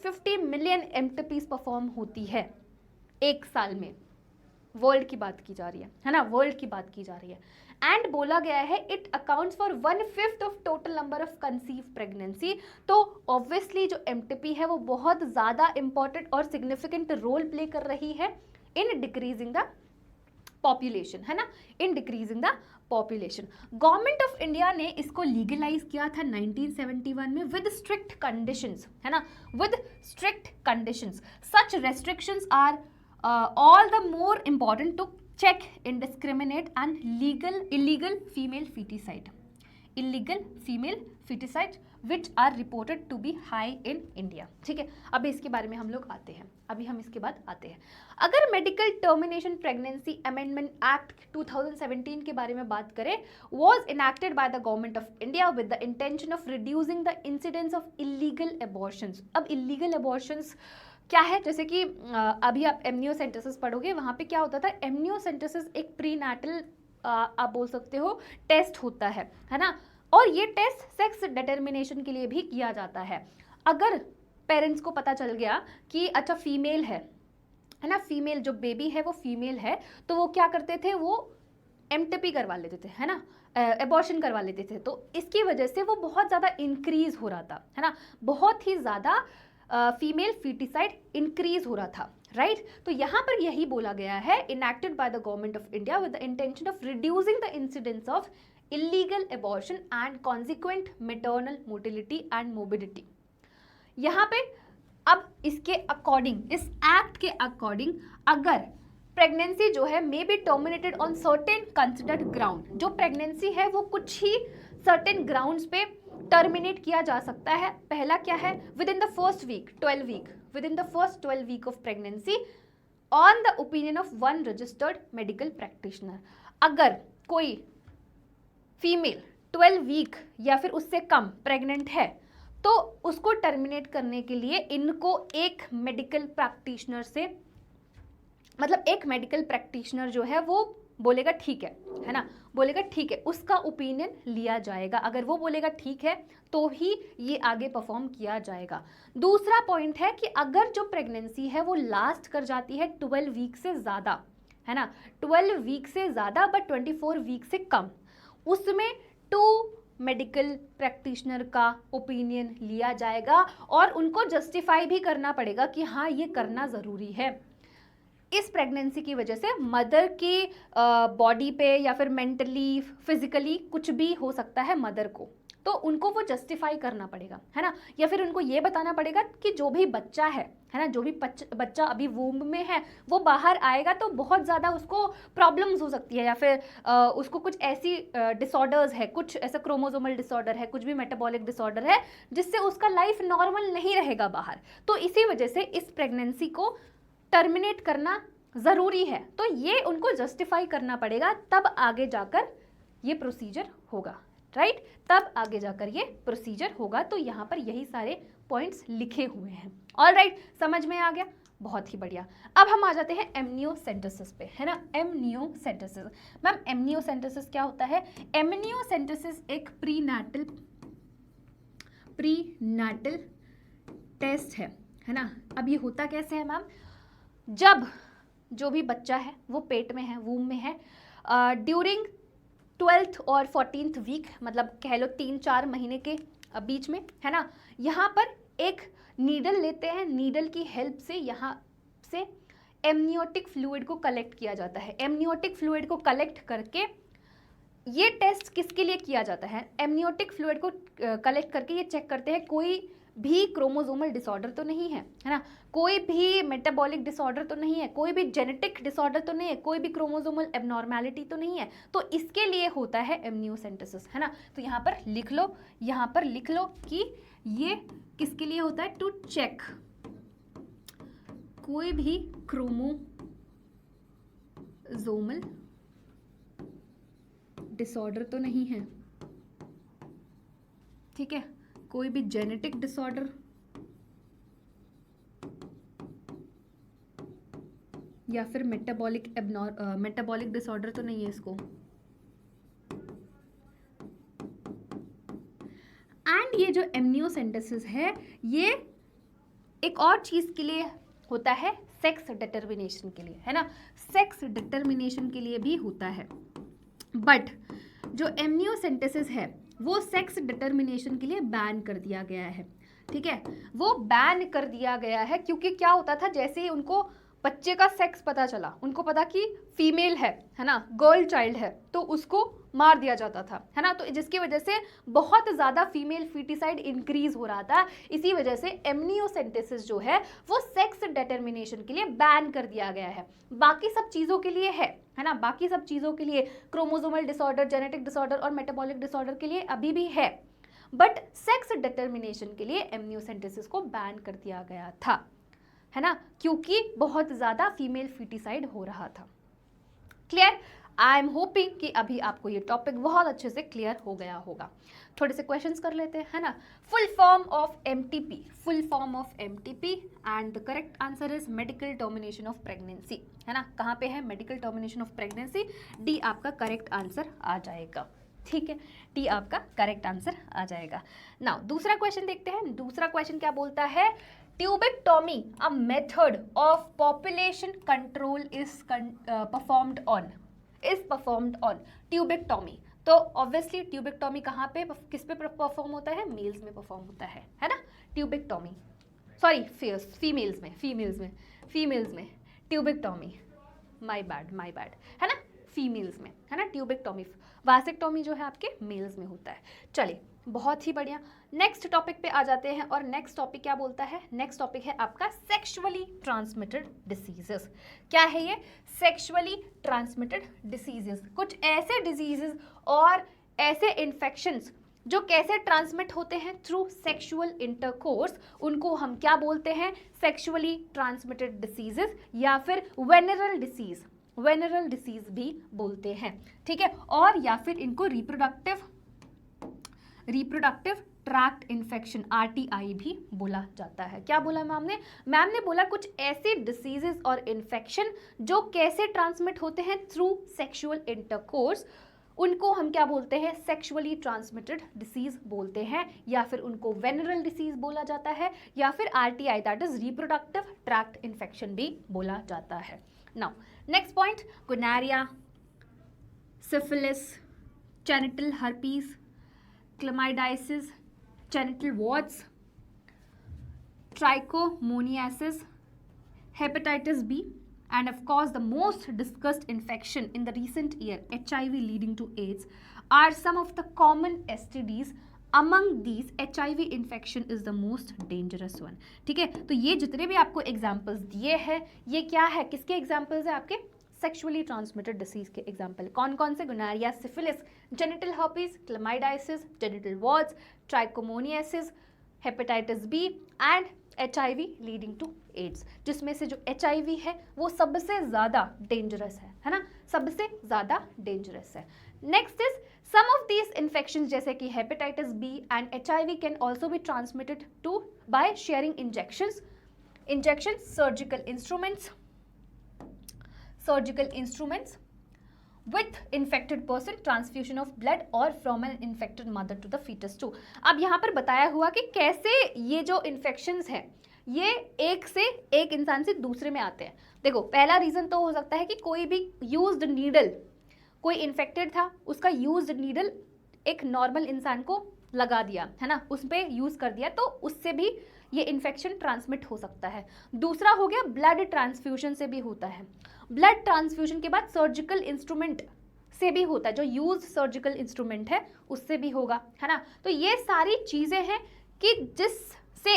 50 million MTPs perform होती है एक साल में, world की बात की जा रही है ना, वर्ल्ड की बात की जा रही है। एंड बोला गया है it accounts for 1/5 of total number of conceive pregnancy. तो ऑब्वियसली जो एमटीपी है वो बहुत ज़्यादा इंपॉर्टेंट और सिग्निफिकेंट रोल प्ले कर रही है इन डिक्रीजिंग द पॉपुलेशन, है ना, in decreasing the population. Government of India ने इसको लीगलाइज किया था 1971 में विद स्ट्रिक्ट कंडीशंस, है ना, with strict conditions. Such restrictions are all the more important to check indiscriminate and illegal female feticide which are reported to be high in India। ठीक है, अभी इसके बारे में हम लोग आते हैं, अभी हम इसके बाद आते हैं। अगर medical termination pregnancy amendment act 2017 के बारे में बात करें, was enacted by the government of India with the intention of reducing the incidence of illegal abortions। अब illegal abortions क्या है, जैसे कि अभी आप एमनियोसेंटेसिस पढ़ोगे, वहाँ पे क्या होता था, एमनियोसेंटेसिस एक प्रीनैटल आप बोल सकते हो टेस्ट होता है ना, और ये टेस्ट सेक्स डिटर्मिनेशन के लिए भी किया जाता है। अगर पेरेंट्स को पता चल गया कि अच्छा फीमेल है ना, फीमेल जो बेबी है वो फीमेल है, तो वो क्या करते थे, वो एमटीपी करवा लेते थे, है ना, एबॉर्शन करवा लेते थे। तो इसकी वजह से वो बहुत ज़्यादा इंक्रीज हो रहा था, है ना, बहुत ही ज़्यादा फीमेल फीटिसाइड इंक्रीज हो रहा था, राइट। तो यहाँ पर यही बोला गया है, enacted by the government of India with the intention of reducing the incidence of illegal abortion and consequent maternal motility and mobility. यहाँ पे अब इसके अकॉर्डिंग, इस एक्ट के अकॉर्डिंग, अगर प्रेगनेंसी जो है may be terminated on certain considered ground, जो प्रेगनेंसी है वो कुछ ही सर्टेन ग्राउंड्स पे टर्मिनेट किया जा सकता है। पहला क्या है, within the first week 12 week, within the first 12 week of pregnancy on the opinion of one registered medical practitioner. अगर कोई फीमेल 12 वीक या फिर उससे कम प्रेग्नेंट है तो उसको टर्मिनेट करने के लिए इनको एक मेडिकल प्रैक्टिशनर से, मतलब एक मेडिकल प्रैक्टिशनर जो है वो बोलेगा ठीक है ना, बोलेगा ठीक है, उसका ओपिनियन लिया जाएगा। अगर वो बोलेगा ठीक है तो ही ये आगे परफॉर्म किया जाएगा। दूसरा पॉइंट है कि अगर जो प्रेगनेंसी है वो लास्ट कर जाती है 12 वीक से ज़्यादा, है ना, 12 वीक से ज़्यादा बट 24 वीक से कम, उसमें 2 मेडिकल प्रैक्टिशनर का ओपिनियन लिया जाएगा और उनको जस्टिफाई भी करना पड़ेगा कि हाँ ये करना ज़रूरी है। इस प्रेगनेंसी की वजह से मदर की बॉडी पे या फिर मेंटली फिजिकली कुछ भी हो सकता है मदर को, तो उनको वो जस्टिफाई करना पड़ेगा, है ना, या फिर उनको ये बताना पड़ेगा कि जो भी बच्चा है ना, जो भी बच्चा अभी वूम्ब में है वो बाहर आएगा तो बहुत ज़्यादा उसको प्रॉब्लम्स हो सकती है, या फिर उसको कुछ ऐसी डिसऑर्डर्स है, कुछ ऐसा क्रोमोसोमल डिसऑर्डर है, कुछ भी मेटाबॉलिक डिसऑर्डर है जिससे उसका लाइफ नॉर्मल नहीं रहेगा बाहर। तो इसी वजह से इस प्रेगनेंसी को टर्मिनेट करना ज़रूरी है, तो ये उनको जस्टिफाई करना पड़ेगा, तब आगे जाकर ये प्रोसीजर होगा, राइट, तब आगे जाकर ये प्रोसीजर होगा। तो यहाँ पर यही सारे पॉइंट्स लिखे हुए हैं। ऑल राइट, समझ में आ गया, बहुत ही बढ़िया। अब हम आ जाते हैं एमनियोसेंटेसिस पे, है ना, एमनियोसेंटेसिस। मैम एमनियोसेंटेसिस क्या होता है? एमनियोसेंटेसिस एक प्रीनैटल टेस्ट है ना। अब ये होता कैसे है मैम? जब जो भी बच्चा है वो पेट में है, वूम में है, ड्यूरिंग 12th और 14th वीक, मतलब कह लो 3-4 महीने के बीच में, है ना, यहाँ पर एक नीडल लेते हैं, नीडल की हेल्प से यहाँ से एमनियोटिक फ्लूइड को कलेक्ट किया जाता है। एमनियोटिक फ्लूइड को कलेक्ट करके ये टेस्ट किसके लिए किया जाता है? एमनियोटिक फ्लूइड को कलेक्ट करके ये चेक करते हैं कोई भी क्रोमोसोमल डिसऑर्डर तो नहीं है ना, कोई भी मेटाबॉलिक डिसऑर्डर तो नहीं है, कोई भी जेनेटिक डिसऑर्डर तो नहीं है, कोई भी क्रोमोसोमल एबनॉर्मैलिटी तो नहीं है। तो इसके लिए होता है एमनियोसेंटेसिस, है ना। तो यहाँ पर लिख लो, यहाँ पर लिख लो कि ये किसके लिए होता है? टू चेक कोई भी क्रोमोसोमल डिसऑर्डर तो नहीं है, ठीक है, कोई भी जेनेटिक डिसऑर्डर या फिर मेटाबॉलिक डिसऑर्डर तो नहीं है इसको। एंड ये जो एमनियोसेंटेसिस है ये एक और चीज के लिए होता है, सेक्स डिटर्मिनेशन के लिए, है ना, सेक्स डिटर्मिनेशन के लिए भी होता है। बट जो एमनियोसेंटेसिस है वो सेक्स डिटर्मिनेशन के लिए बैन कर दिया गया है, ठीक है, वो बैन कर दिया गया है क्योंकि क्या होता था, जैसे ही उनको बच्चे का सेक्स पता चला, उनको पता कि फीमेल है ना, गर्ल चाइल्ड है, तो उसको मार दिया जाता था, है ना। तो जिसकी वजह से बहुत ज़्यादा फीमेल फीटिसाइड इंक्रीज हो रहा था। इसी वजह से एमनियोसेंटेसिस जो है वो सेक्स डिटर्मिनेशन के लिए बैन कर दिया गया है। बाकी सब चीज़ों के लिए है ना, बाकी सब चीज़ों के लिए, क्रोमोसोमल डिसऑर्डर, जेनेटिक डिसऑर्डर और मेटाबॉलिक डिसऑर्डर के लिए अभी भी है, बट सेक्स डिटर्मिनेशन के लिए एमनियोसेंटेसिस को बैन कर दिया गया था, है ना, क्योंकि बहुत ज़्यादा फीमेल फीटिसाइड हो रहा था। क्लियर? आई एम होपिंग कि अभी आपको ये टॉपिक बहुत अच्छे से क्लियर हो गया होगा। थोड़े से क्वेश्चंस कर लेते हैं, है ना। Full form of MTP, full form of MTP, and the correct answer is medical termination of pregnancy, है ना। कहाँ पे है? Medical termination of pregnancy. D आपका करेक्ट आंसर आ जाएगा, ठीक है, डी आपका करेक्ट आंसर आ जाएगा। नाउ दूसरा क्वेश्चन देखते हैं। दूसरा क्वेश्चन क्या बोलता है? Tubectomy, a method of population control is performed on tubectomy. तो ऑब्वियसली ट्यूबेक्टोमी कहाँ पे, किस पे परफॉर्म होता है? मेल्स में परफॉर्म होता है ना, ट्यूबेक्टोमी, सॉरी फीमेल्स में ट्यूबेक्टोमी, माय बैड, है ना, फीमेल्स में, है ना ट्यूबेक्टोमी। वासेक्टोमी जो है आपके मेल्स में होता है। चलिए बहुत ही बढ़िया। नेक्स्ट टॉपिक पे आ जाते हैं और नेक्स्ट टॉपिक क्या बोलता है? नेक्स्ट टॉपिक है आपका सेक्सुअली ट्रांसमिटेड डिसीजेस। क्या है ये? Sexually transmitted diseases. कुछ ऐसे डिजीजेस और ऐसे इन्फेक्शंस जो कैसे ट्रांसमिट होते हैं? Through sexual intercourse. उनको हम क्या बोलते हैं? सेक्सुअली ट्रांसमिटेड डिसीजेस या फिर वेनरल डिसीज, वेनरल डिसीज भी बोलते हैं, ठीक है। और या फिर इनको रिप्रोडक्टिव ट्रैक्ट इन्फेक्शन, RTI भी बोला जाता है। क्या बोला मैम ने? मैम ने बोला कुछ ऐसे डिसीजेस और इन्फेक्शन जो कैसे ट्रांसमिट होते हैं? Through sexual intercourse. उनको हम क्या बोलते हैं? सेक्सुअली ट्रांसमिटेड डिसीज बोलते हैं, या फिर उनको वेनरल डिसीज बोला जाता है, या फिर RTI that is reproductive tract infection भी बोला जाता है। Now next point, gonorrhoea, syphilis, genital herpes, chlamydiasis, genital warts, trichomoniasis, hepatitis B, and of course the most discussed infection in the recent year, HIV leading to AIDS, are some of the common STDs. Among these, HIV infection is the most dangerous one. ठीक है, तो ये जितने भी आपको examples दिए हैं, ये क्या है? किसके एग्जाम्पल्स है? आपके सेक्सुअली ट्रांसमिटेड डिसीज के एग्जाम्पल। कौन कौन से? Gonorrhoea, syphilis, genital herpes, chlamydiasis, genital warts, trichomoniasis, hepatitis B and HIV leading to AIDS, जिसमें से जो HIV है वो सबसे ज़्यादा डेंजरस है ना, सबसे ज़्यादा डेंजरस है। Next is some of these infection जैसे कि hepatitis B and HIV can also be transmitted to by sharing injections, surgical instruments with infected person, transfusion of blood or from an infected mother to the fetus too. अब यहाँ पर बताया हुआ कि कैसे ये जो इन्फेक्शंस हैं ये एक से एक इंसान से दूसरे में आते हैं। देखो, पहला रीज़न तो हो सकता है कि कोई भी यूज्ड नीडल, कोई इन्फेक्टेड था, उसका यूज्ड नीडल एक नॉर्मल इंसान को लगा दिया है ना, उस पर यूज़ कर दिया, तो उससे भी ये इन्फेक्शन ट्रांसमिट हो सकता है। दूसरा हो गया ब्लड ट्रांसफ्यूजन से भी होता है। ब्लड ट्रांसफ्यूजन के बाद सर्जिकल इंस्ट्रूमेंट से भी होता है, जो यूज सर्जिकल इंस्ट्रूमेंट है उससे भी होगा, है ना। तो ये सारी चीज़ें हैं कि जिससे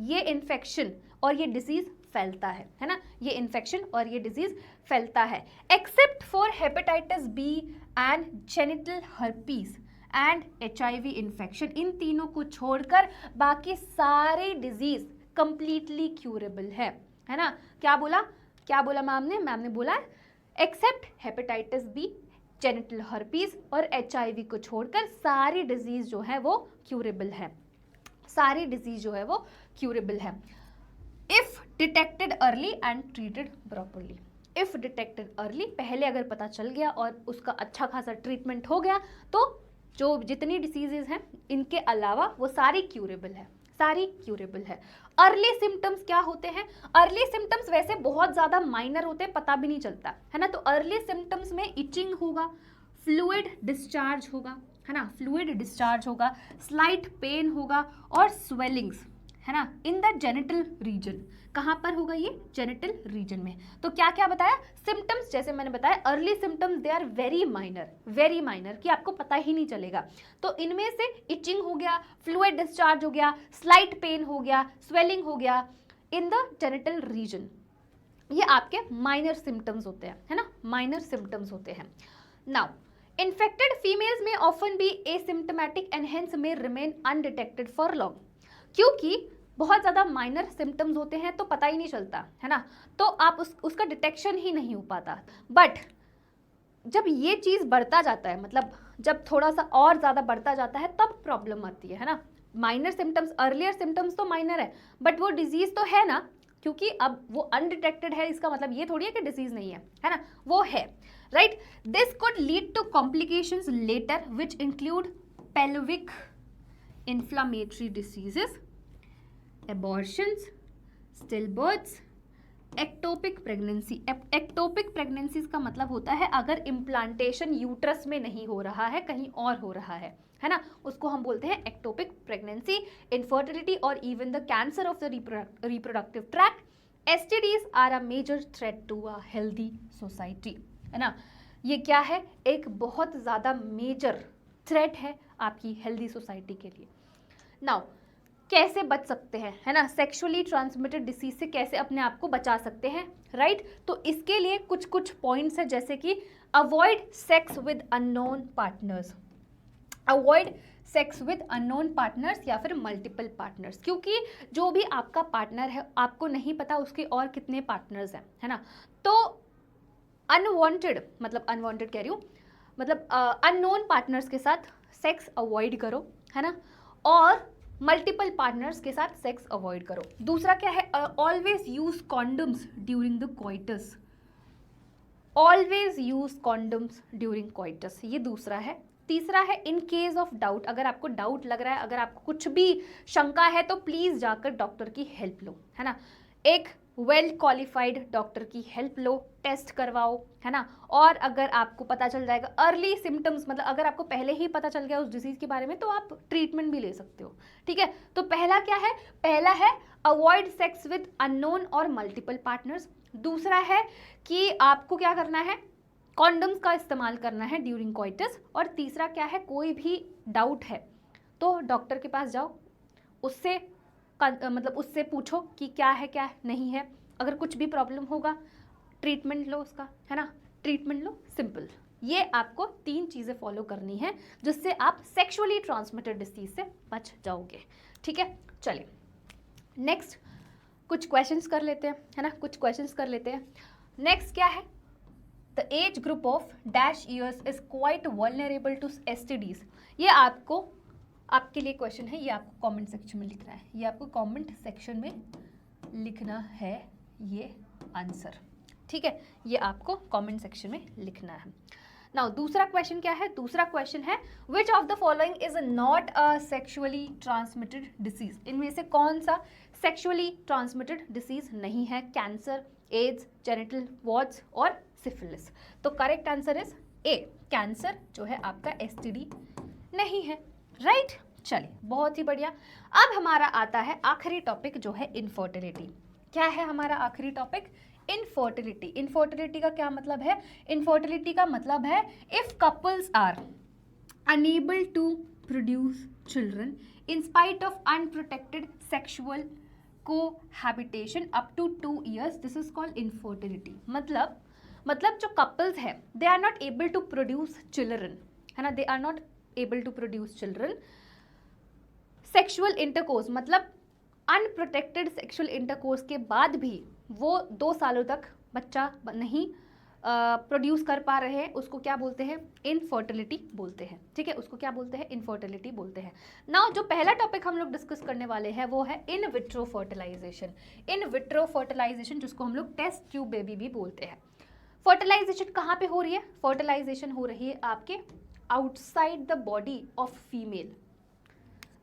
ये इन्फेक्शन और ये डिजीज़ फैलता है ना, ये इन्फेक्शन और ये डिजीज़ फैलता है। Except for hepatitis B and genital herpes and HIV infection, इन तीनों को छोड़कर बाकी सारे डिजीज कंप्लीटली क्यूरेबल है ना। क्या बोला मैम ने? मैम ने बोला except hepatitis B, genital herpes और HIV को छोड़कर सारी डिजीज जो है वो क्यूरेबल है, सारी डिजीज जो है वो क्यूरेबल है if detected early and treated properly. If detected early, पहले अगर पता चल गया और उसका अच्छा खासा ट्रीटमेंट हो गया तो जो जितनी डिसीजेज हैं इनके अलावा वो सारी क्यूरेबल है, सारी क्यूरेबल है। अर्ली सिम्टम्स क्या होते हैं? अर्ली सिम्टम्स वैसे बहुत ज़्यादा माइनर होते हैं, पता भी नहीं चलता है ना। तो अर्ली सिम्टम्स में इचिंग होगा, फ्लूइड डिस्चार्ज होगा, है ना, फ्लूइड डिस्चार्ज होगा, स्लाइट पेन होगा और स्वेलिंग्स, है ना, इन द जेनिटल रीजन। कहाँ पर होगा ये? जेनिटल रीजन में। तो क्या क्या बताया? सिम्टम्स जैसे मैंने बताया, early symptoms they are very minor कि आपको पता ही नहीं चलेगा। तो इनमें से इचिंग हो गया, फ्लूइड डिस्चार्ज हो गया, स्लाइट पेन हो गया, स्वेलिंग हो गया इन द जेनिटल रीजन, ये आपके माइनर सिम्टम्स होते हैं, है ना, माइनर सिम्टम्स होते हैं। Now infected females may often be asymptomatic and hence may remain undetected for long, क्योंकि बहुत ज़्यादा माइनर सिम्टम्स होते हैं तो पता ही नहीं चलता, है ना, तो आप उसका डिटेक्शन ही नहीं हो पाता। बट जब ये चीज़ बढ़ता जाता है, मतलब जब थोड़ा सा और ज़्यादा बढ़ता जाता है तब प्रॉब्लम आती है ना। माइनर सिम्टम्स, अर्लियर सिम्टम्स तो माइनर है बट वो डिजीज़ तो है ना, क्योंकि अब वो अनडिटेक्टेड है, इसका मतलब ये थोड़ी है कि डिजीज़ नहीं है ना, वो है, right. This could lead to complications later which include pelvic inflammatory diseases, abortions, stillbirths, ectopic pregnancy. Ectopic pregnancies का मतलब होता है अगर इम्प्लांटेशन यूट्रस में नहीं हो रहा है, कहीं और हो रहा है ना, उसको हम बोलते हैं एक्टोपिक प्रेगनेंसी। इनफर्टिलिटी और even the cancer of the reproductive tract, STDs are a major threat to a healthy society, है ना। ये क्या है? एक बहुत ज़्यादा मेजर थ्रेट है आपकी हेल्दी सोसाइटी के लिए। नाउ कैसे बच सकते हैं, है ना, सेक्सुअली ट्रांसमिटेड डिसीज से कैसे अपने आप को बचा सकते हैं, राइट। तो इसके लिए कुछ कुछ पॉइंट्स है, जैसे कि avoid sex with unknown partners, avoid sex with unknown partners या फिर मल्टीपल पार्टनर्स, क्योंकि जो भी आपका पार्टनर है आपको नहीं पता उसके और कितने पार्टनर्स हैं, है ना। तो अनवांटेड, मतलब अनवांटेड कह रही हूँ, मतलब अननोन पार्टनर्स के साथ सेक्स अवॉइड करो, है ना, और मल्टीपल पार्टनर्स के साथ सेक्स अवॉइड करो। दूसरा क्या है, always use condoms during the coitus, always use condoms during coitus, ये दूसरा है। तीसरा है इन केस ऑफ डाउट, अगर आपको डाउट लग रहा है, अगर आपको कुछ भी शंका है तो प्लीज जाकर डॉक्टर की हेल्प लो, है ना, एक वेल क्वालिफाइड डॉक्टर की हेल्प लो, टेस्ट करवाओ, है ना। और अगर आपको पता चल जाएगा अर्ली सिम्टम्स, मतलब अगर आपको पहले ही पता चल गया उस डिजीज के बारे में तो आप ट्रीटमेंट भी ले सकते हो, ठीक है। तो पहला क्या है, पहला है अवॉइड सेक्स विद अननोन और मल्टीपल पार्टनर्स। दूसरा है कि आपको क्या करना है, कॉन्डम्स का इस्तेमाल करना है ड्यूरिंग कोइटस। और तीसरा क्या है, कोई भी डाउट है तो डॉक्टर के पास जाओ, उससे मतलब उससे पूछो कि क्या है क्या नहीं है, अगर कुछ भी प्रॉब्लम होगा ट्रीटमेंट लो उसका, है ना, ट्रीटमेंट लो, सिंपल। ये आपको 3 चीज़ें फॉलो करनी है जिससे आप सेक्सुअली ट्रांसमिटेड डिसीज से बच जाओगे, ठीक है। चलिए नेक्स्ट कुछ क्वेश्चंस कर लेते हैं, है ना, कुछ क्वेश्चंस कर लेते हैं। नेक्स्ट क्या है, the age group of dash years is quite vulnerable to STDs. ये आपको, आपके लिए क्वेश्चन है, ये आपको कमेंट सेक्शन में लिखना है, ये आपको कमेंट सेक्शन में लिखना है ये आंसर, ठीक है, ये आपको कमेंट सेक्शन में लिखना है। नाउ दूसरा क्वेश्चन क्या है, दूसरा क्वेश्चन है which of the following is not a sexually transmitted disease, इनमें से कौन सा सेक्सुअली ट्रांसमिटेड डिसीज नहीं है, कैंसर, एड्स, जेनिटल वॉर्ड्स और सिफिलिस। तो correct answer is a, cancer जो है आपका एसटीडी नहीं है, राइट। चलिए बहुत ही बढ़िया। अब हमारा आता है आखिरी टॉपिक जो है इनफर्टिलिटी। क्या है हमारा आखिरी टॉपिक, इनफर्टिलिटी। इनफर्टिलिटी का क्या मतलब है, इनफर्टिलिटी का मतलब है if couples are unable to produce children in spite of unprotected sexual cohabitation up to 2 years, this is called infertility. मतलब जो कपल्स है they are not able to produce children, है ना, they are not able to produce children, sexual intercourse मतलब unprotected sexual intercourse के बाद भी वो 2 सालों तक बच्चा नहीं प्रोड्यूस कर पा रहे हैं, उसको क्या बोलते हैं, इनफर्टिलिटी बोलते हैं, ठीक है, उसको क्या बोलते हैं, इनफर्टिलिटी बोलते हैं। नाउ जो पहला टॉपिक हम लोग डिस्कस करने वाले हैं वो है in vitro fertilisation. In vitro fertilisation जिसको हम लोग टेस्ट ट्यूब बेबी भी बोलते हैं। फर्टिलाइजेशन कहाँ पे हो रही है, फर्टिलाइजेशन हो रही है आपके outside the body of female.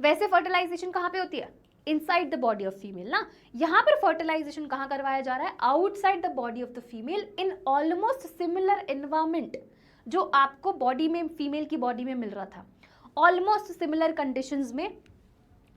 वैसे फर्टिलाइजेशन कहाँ पे होती है, inside the body of female ना, यहाँ पर फर्टिलाइजेशन कहाँ करवाया जा रहा है, outside the body of the female in almost similar environment जो आपको बॉडी में, फीमेल की बॉडी में मिल रहा था, ऑलमोस्ट सिमिलर कंडीशंस में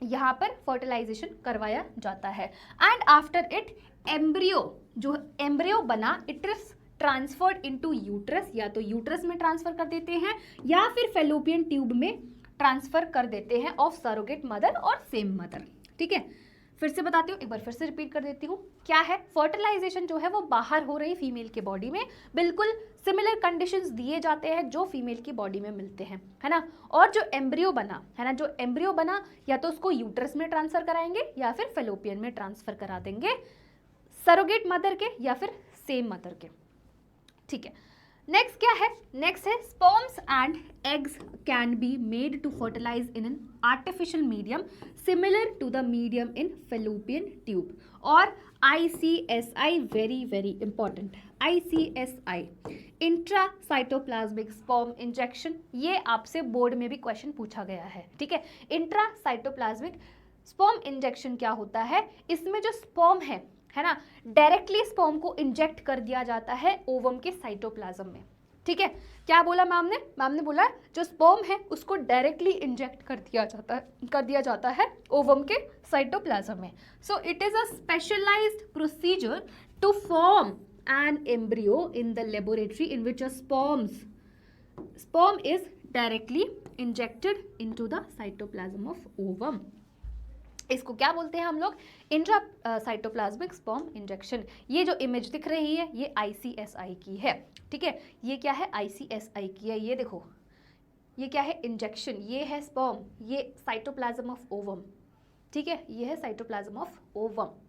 यहाँ पर फर्टिलाइजेशन करवाया जाता है। एंड आफ्टर इट एम्ब्रियो, जो एम्ब्रियो बना it is transferred into uterus, या तो यूट्रस में ट्रांसफर कर देते हैं या फिर फेलोपियन ट्यूब में ट्रांसफर कर देते हैं ऑफ सरोगेट मदर और सेम मदर, ठीक है। फिर से बताती हूँ, एक बार फिर से रिपीट कर देती हूँ, क्या है, फर्टिलाइजेशन जो है वो बाहर हो रही फीमेल के बॉडी में, बिल्कुल सिमिलर कंडीशंस दिए जाते हैं जो फीमेल की बॉडी में मिलते हैं, है ना। और जो एम्ब्रियो बना, है ना, जो एम्ब्रियो बना या तो उसको यूट्रस में ट्रांसफर कराएंगे या फिर फेलोपियन में ट्रांसफर करा देंगे, सरोगेट मदर के या फिर सेम मदर के, ठीक है। नेक्स्ट क्या है, नेक्स्ट है sperms and eggs can be made to fertilise in an artificial medium similar to the medium in fallopian tube. और ICSI very very important, ICSI intracytoplasmic sperm injection, ये आपसे board में भी क्वेश्चन पूछा गया है, ठीक है। इंट्रासाइटोप्लाज्मिक स्पर्म इंजेक्शन क्या होता है, इसमें जो स्पर्म है ना, डायरेक्टली स्पर्म को इंजेक्ट कर दिया जाता है ओवम के साइटोप्लाज्म में, ठीक है। क्या बोला मैम ने बोला जो स्पर्म है उसको डायरेक्टली इंजेक्ट कर दिया जाता है ओवम के साइटोप्लाज्म में। So it is a specialised procedure to form an embryo in the laboratory in which a sperm is directly injected into the cytoplasm of ovum. इसको क्या बोलते हैं हम लोग? Intra cytoplasmic sperm injection. ये जो इमेज दिख रही है ये ICSI की है, ठीक है। ये क्या है? ICSI की है। ये देखो, ये क्या है? इंजेक्शन। ये है स्पर्म, ये साइटोप्लाज्म ऑफ ओवम, ठीक है। ये है cytoplasm of ovum.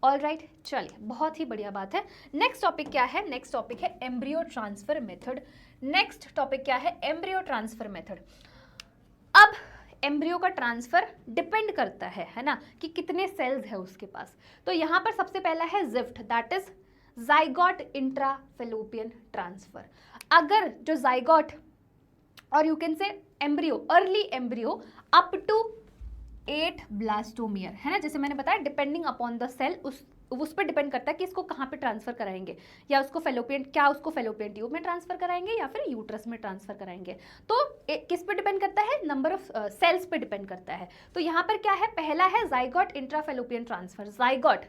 All right, चलिए बहुत ही बढ़िया बात है। नेक्स्ट टॉपिक क्या है? नेक्स्ट टॉपिक है embryo transfer method. Next topic क्या है? Embryo transfer method. अब एम्ब्रियो का ट्रांसफर डिपेंड करता है ना, कि कितने सेल्स है उसके पास। तो यहाँ पर सबसे पहला है ZIFT, that is zygote intrafallopian transfer. अगर जो जाइगोट और you can say embryo, early embryo up to 8 blastomere है ना, जैसे मैंने बताया डिपेंडिंग अपॉन द सेल, उस पर डिपेंड करता है कि इसको कहाँ पे ट्रांसफर कराएंगे, या उसको फेलोपियन, क्या उसको फेलोपियन ट्यूब में ट्रांसफर कराएंगे या फिर यूट्रस में ट्रांसफर कराएंगे। तो किस पे डिपेंड करता है? नंबर ऑफ सेल्स पे डिपेंड करता है। तो यहाँ पर क्या है? पहला है zygote intrafallopian transfer. Zygote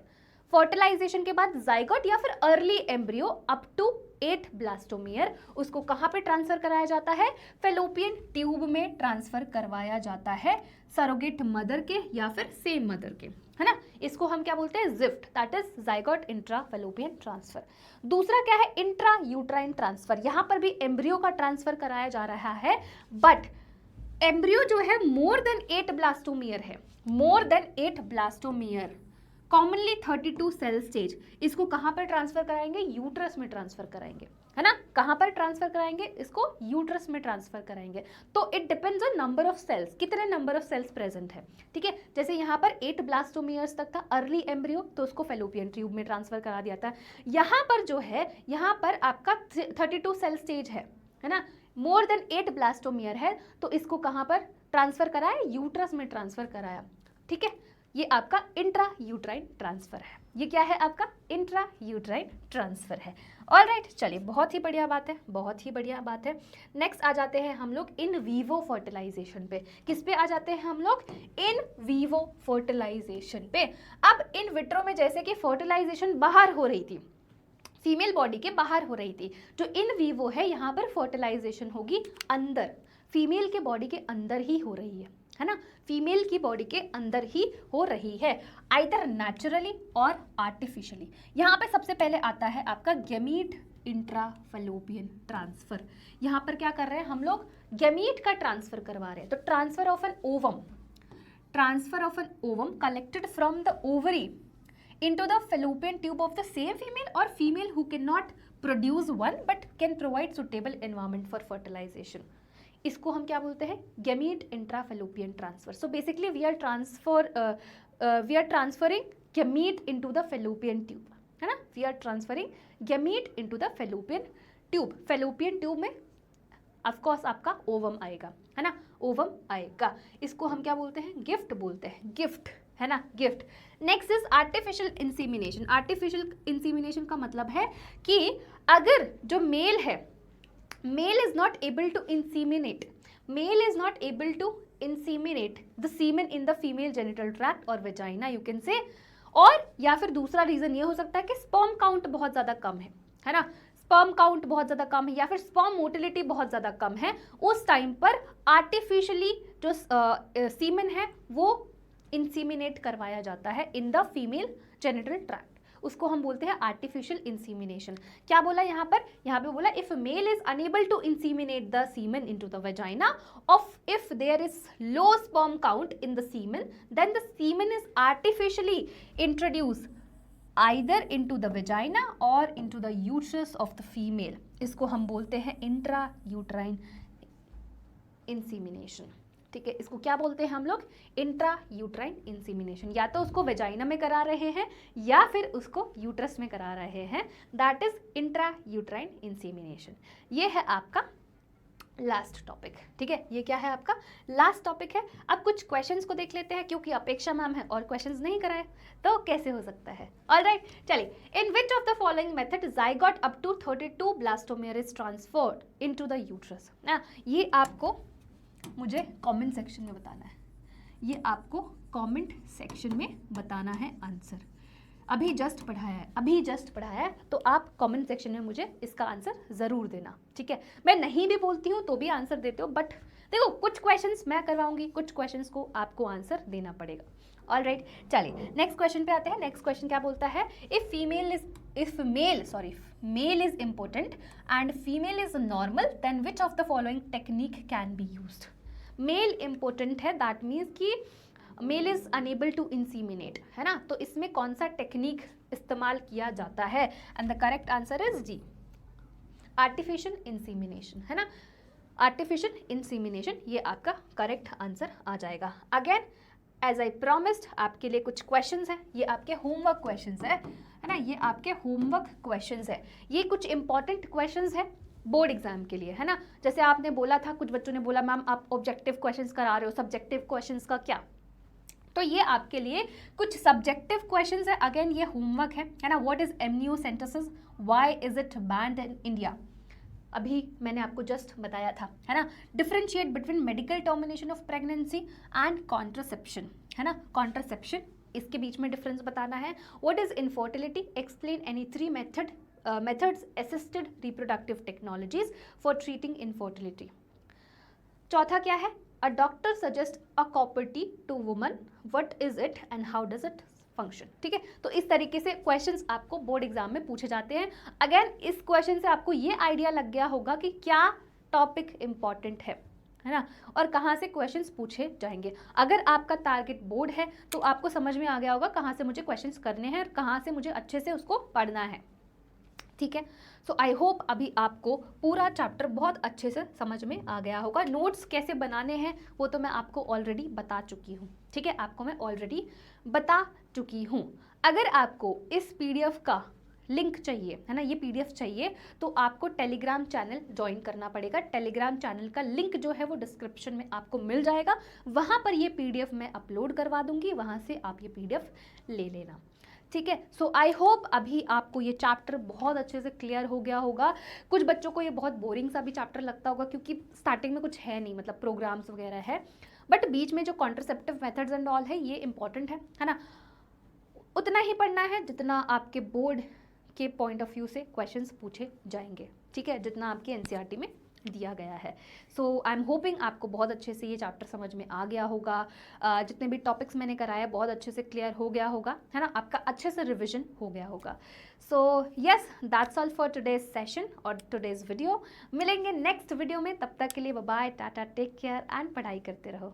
fertilisation के बाद जाइगोट या फिर early embryo up to 8 blastomere, उसको कहाँ पे ट्रांसफर कराया जाता है? फेलोपियन ट्यूब में ट्रांसफर करवाया जाता है, सरोगेट मदर के या फिर सेम मदर के, है ना। इसको हम क्या बोलते हैं? Gift, that is zygote intrafallopian transfer. दूसरा क्या है? Intra uterine transfer. यहाँ पर भी एम्ब्रियो का ट्रांसफर कराया जा रहा है, बट एम्ब्रियो जो है मोर देन 8 ब्लास्टोमियर है, more than 8 blastomere, commonly 32 cell stage. इसको कहाँ पर ट्रांसफर कराएंगे? यूट्रस में ट्रांसफर कराएंगे, है ना। कहाँ पर ट्रांसफर कराएंगे? इसको यूट्रस में ट्रांसफर कराएंगे। तो it depends on number of cells, कितने नंबर ऑफ सेल्स प्रेजेंट है, ठीक है। जैसे यहाँ पर 8 ब्लास्टोमियर्स तक था अर्ली एम्ब्रियो, तो उसको फेलोपियन ट्यूब में ट्रांसफर करा दिया था। यहाँ पर जो है, यहाँ पर आपका 32 सेल स्टेज है ना, मोर देन 8 ब्लास्टोमियर है, तो इसको कहाँ पर ट्रांसफर कराया? यूट्रस में ट्रांसफर कराया, ठीक है। ये आपका इंट्रा यूट्राइन ट्रांसफर है। ये क्या है? आपका इंट्रा यूट्राइन ट्रांसफर है। ऑल राइट, चलिए बहुत ही बढ़िया बात है, बहुत ही बढ़िया बात है। नेक्स्ट आ जाते हैं हम लोग इन वीवो फर्टिलाइजेशन पे। किस पे आ जाते हैं हम लोग? इन वीवो फर्टिलाइजेशन पे। अब इन विट्रो में जैसे कि फर्टिलाइजेशन बाहर हो रही थी, फीमेल बॉडी के बाहर हो रही थी, जो इन वीवो है यहाँ पर फर्टिलाइजेशन होगी अंदर, फीमेल के बॉडी के अंदर ही हो रही है ना, फीमेल की बॉडी के अंदर ही हो रही है, आइदर नेचुरली और आर्टिफिशियली। यहाँ पे सबसे पहले आता है आपका गैमीट इंट्राफेलोपियन ट्रांसफर। यहाँ पर क्या कर रहे हैं हम लोग? गैमीट का ट्रांसफर करवा रहे हैं। तो transfer of an ovum, transfer of an ovum collected from the ovary into the fallopian tube of the same female or female who cannot produce one but can provide suitable environment for fertilization. इसको हम क्या बोलते हैं? Gamete intrafallopian transfer. So basically we are transferring gamete into the fallopian tube, है ना। We are transferring gamete into the fallopian tube. Fallopian tube में of course आपका ovum आएगा, है ना, ओवम आएगा। इसको हम क्या बोलते हैं? गिफ्ट बोलते हैं, गिफ्ट, है ना, gift. Next is artificial insemination. Artificial insemination का मतलब है कि अगर जो मेल है, male is not able to inseminate, male is not able to inseminate the semen in the female genital tract और वेजाइना, यू कैन से, और या फिर दूसरा रीजन ये हो सकता है कि स्पर्म काउंट बहुत ज्यादा कम है ना, स्पर्म काउंट बहुत ज़्यादा कम है या फिर स्पर्म मोटिलिटी बहुत ज़्यादा कम है, उस टाइम पर आर्टिफिशियली जो सीमेन है वो इंसीमिनेट करवाया जाता है in the female genital tract, उसको हम बोलते हैं आर्टिफिशियल इंसीमिनेशन। क्या बोला यहाँ पर? यहाँ पे बोला if male is unable to inseminate the semen into the vagina of if there is low sperm count in the semen then the semen is artificially introduce either into the vagina or into the uterus of the female. इसको हम बोलते हैं intra uterine इंसीमिनेशन, ठीक है। इसको क्या बोलते हैं हम लोग? Intra uterine insemination. या तो उसको वेजाइना में करा रहे हैं या फिर उसको यूट्रस में करा रहे हैं, दैट इज इंट्रा यूट्राइन इंसीमिनेशन। ये है आपका लास्ट टॉपिक, ठीक है। ये क्या है? आपका लास्ट टॉपिक है। अब कुछ क्वेश्चंस को देख लेते हैं, क्योंकि अपेक्षा मैम है और क्वेश्चंस नहीं कराए तो कैसे हो सकता है। ऑलराइट, चलिए। In which of the following method zygote up to 32 blastomere is transferred into the uterus? ये आपको मुझे कमेंट सेक्शन में बताना है, ये आपको कमेंट सेक्शन में बताना है आंसर। अभी जस्ट पढ़ाया है, तो आप कमेंट सेक्शन में मुझे इसका आंसर ज़रूर देना, ठीक है। मैं नहीं भी बोलती हूँ तो भी आंसर देते हो, बट देखो कुछ क्वेश्चंस मैं करवाऊंगी, कुछ क्वेश्चंस को आपको आंसर देना पड़ेगा। ऑल राइट, चलिए नेक्स्ट क्वेश्चन पे आते हैं। नेक्स्ट क्वेश्चन क्या बोलता है, if male is important and female is normal then which of the following technique can be used. Male important है, दैट मीन्स कि male is unable to inseminate, है ना, तो इसमें कौन सा टेक्निक इस्तेमाल किया जाता है, and the correct answer is D, artificial insemination, है ना, आर्टिफिशियल इंसीमिनेशन, ये आपका करेक्ट आंसर आ जाएगा। अगेन एज आई प्रॉमिस्ड आपके लिए कुछ क्वेश्चंस हैं, ये आपके होमवर्क क्वेश्चंस है ना, ये आपके होमवर्क क्वेश्चंस है, ये कुछ इंपॉर्टेंट क्वेश्चंस है बोर्ड एग्जाम के लिए, है ना। जैसे आपने बोला था, कुछ बच्चों ने बोला मैम आप ऑब्जेक्टिव क्वेश्चंस करा रहे हो, सब्जेक्टिव क्वेश्चंस का क्या, तो ये आपके लिए कुछ सब्जेक्टिव क्वेश्चंस है। अगेन ये होमवर्क है ना। What is amniocentesis, why is it banned in India, अभी मैंने आपको जस्ट बताया था, है ना। Differentiate between medical termination of pregnancy and contraception, है ना, कॉन्ट्रासेप्शन, इसके बीच में डिफरेंस बताना है। What is infertility, explain any 3 methods assisted reproductive technologies for treating infertility. चौथा क्या है, a doctor suggest a copper T to woman, what is it and how does it function. ठीक है, तो इस तरीके से क्वेश्चंस आपको बोर्ड एग्जाम में पूछे जाते हैं। अगेन इस क्वेश्चन से आपको ये आइडिया लग गया होगा कि क्या टॉपिक इंपॉर्टेंट है ना, और कहाँ से क्वेश्चंस पूछे जाएंगे। अगर आपका टारगेट बोर्ड है तो आपको समझ में आ गया होगा कहाँ से मुझे क्वेश्चंस करने हैं और कहाँ से मुझे अच्छे से उसको पढ़ना है। ठीक है, सो आई होप अभी आपको पूरा चैप्टर बहुत अच्छे से समझ में आ गया होगा। नोट्स कैसे बनाने हैं वो तो मैं आपको ऑलरेडी बता चुकी हूँ। ठीक है, आपको मैं ऑलरेडी बता चुकी हूँ। अगर आपको इस पीडीएफ का लिंक चाहिए, है ना, ये पीडीएफ चाहिए, तो आपको टेलीग्राम चैनल ज्वाइन करना पड़ेगा। टेलीग्राम चैनल का लिंक जो है वो डिस्क्रिप्शन में आपको मिल जाएगा, वहाँ पर ये पीडीएफ मैं अपलोड करवा दूंगी, वहाँ से आप ये पीडीएफ ले लेना। ठीक है, सो आई होप अभी आपको ये चैप्टर बहुत अच्छे से क्लियर हो गया होगा। कुछ बच्चों को ये बहुत बोरिंग सा भी चैप्टर लगता होगा क्योंकि स्टार्टिंग में कुछ है नहीं, मतलब प्रोग्राम्स वगैरह है, बट बीच में जो कॉन्ट्रासेप्टिव मेथड्स एंड ऑल है ये इंपॉर्टेंट है ना। उतना ही पढ़ना है जितना आपके बोर्ड के पॉइंट ऑफ व्यू से क्वेश्चंस पूछे जाएंगे। ठीक है, जितना आपके एनसीईआरटी में दिया गया है। सो आई एम होपिंग आपको बहुत अच्छे से ये चैप्टर समझ में आ गया होगा। जितने भी टॉपिक्स मैंने कराए बहुत अच्छे से क्लियर हो गया होगा, है ना, आपका अच्छे से रिविजन हो गया होगा। So yes, that's all for today's session और टुडेज वीडियो। मिलेंगे नेक्स्ट वीडियो में, तब तक के लिए bye bye, tata, take care and पढ़ाई करते रहो।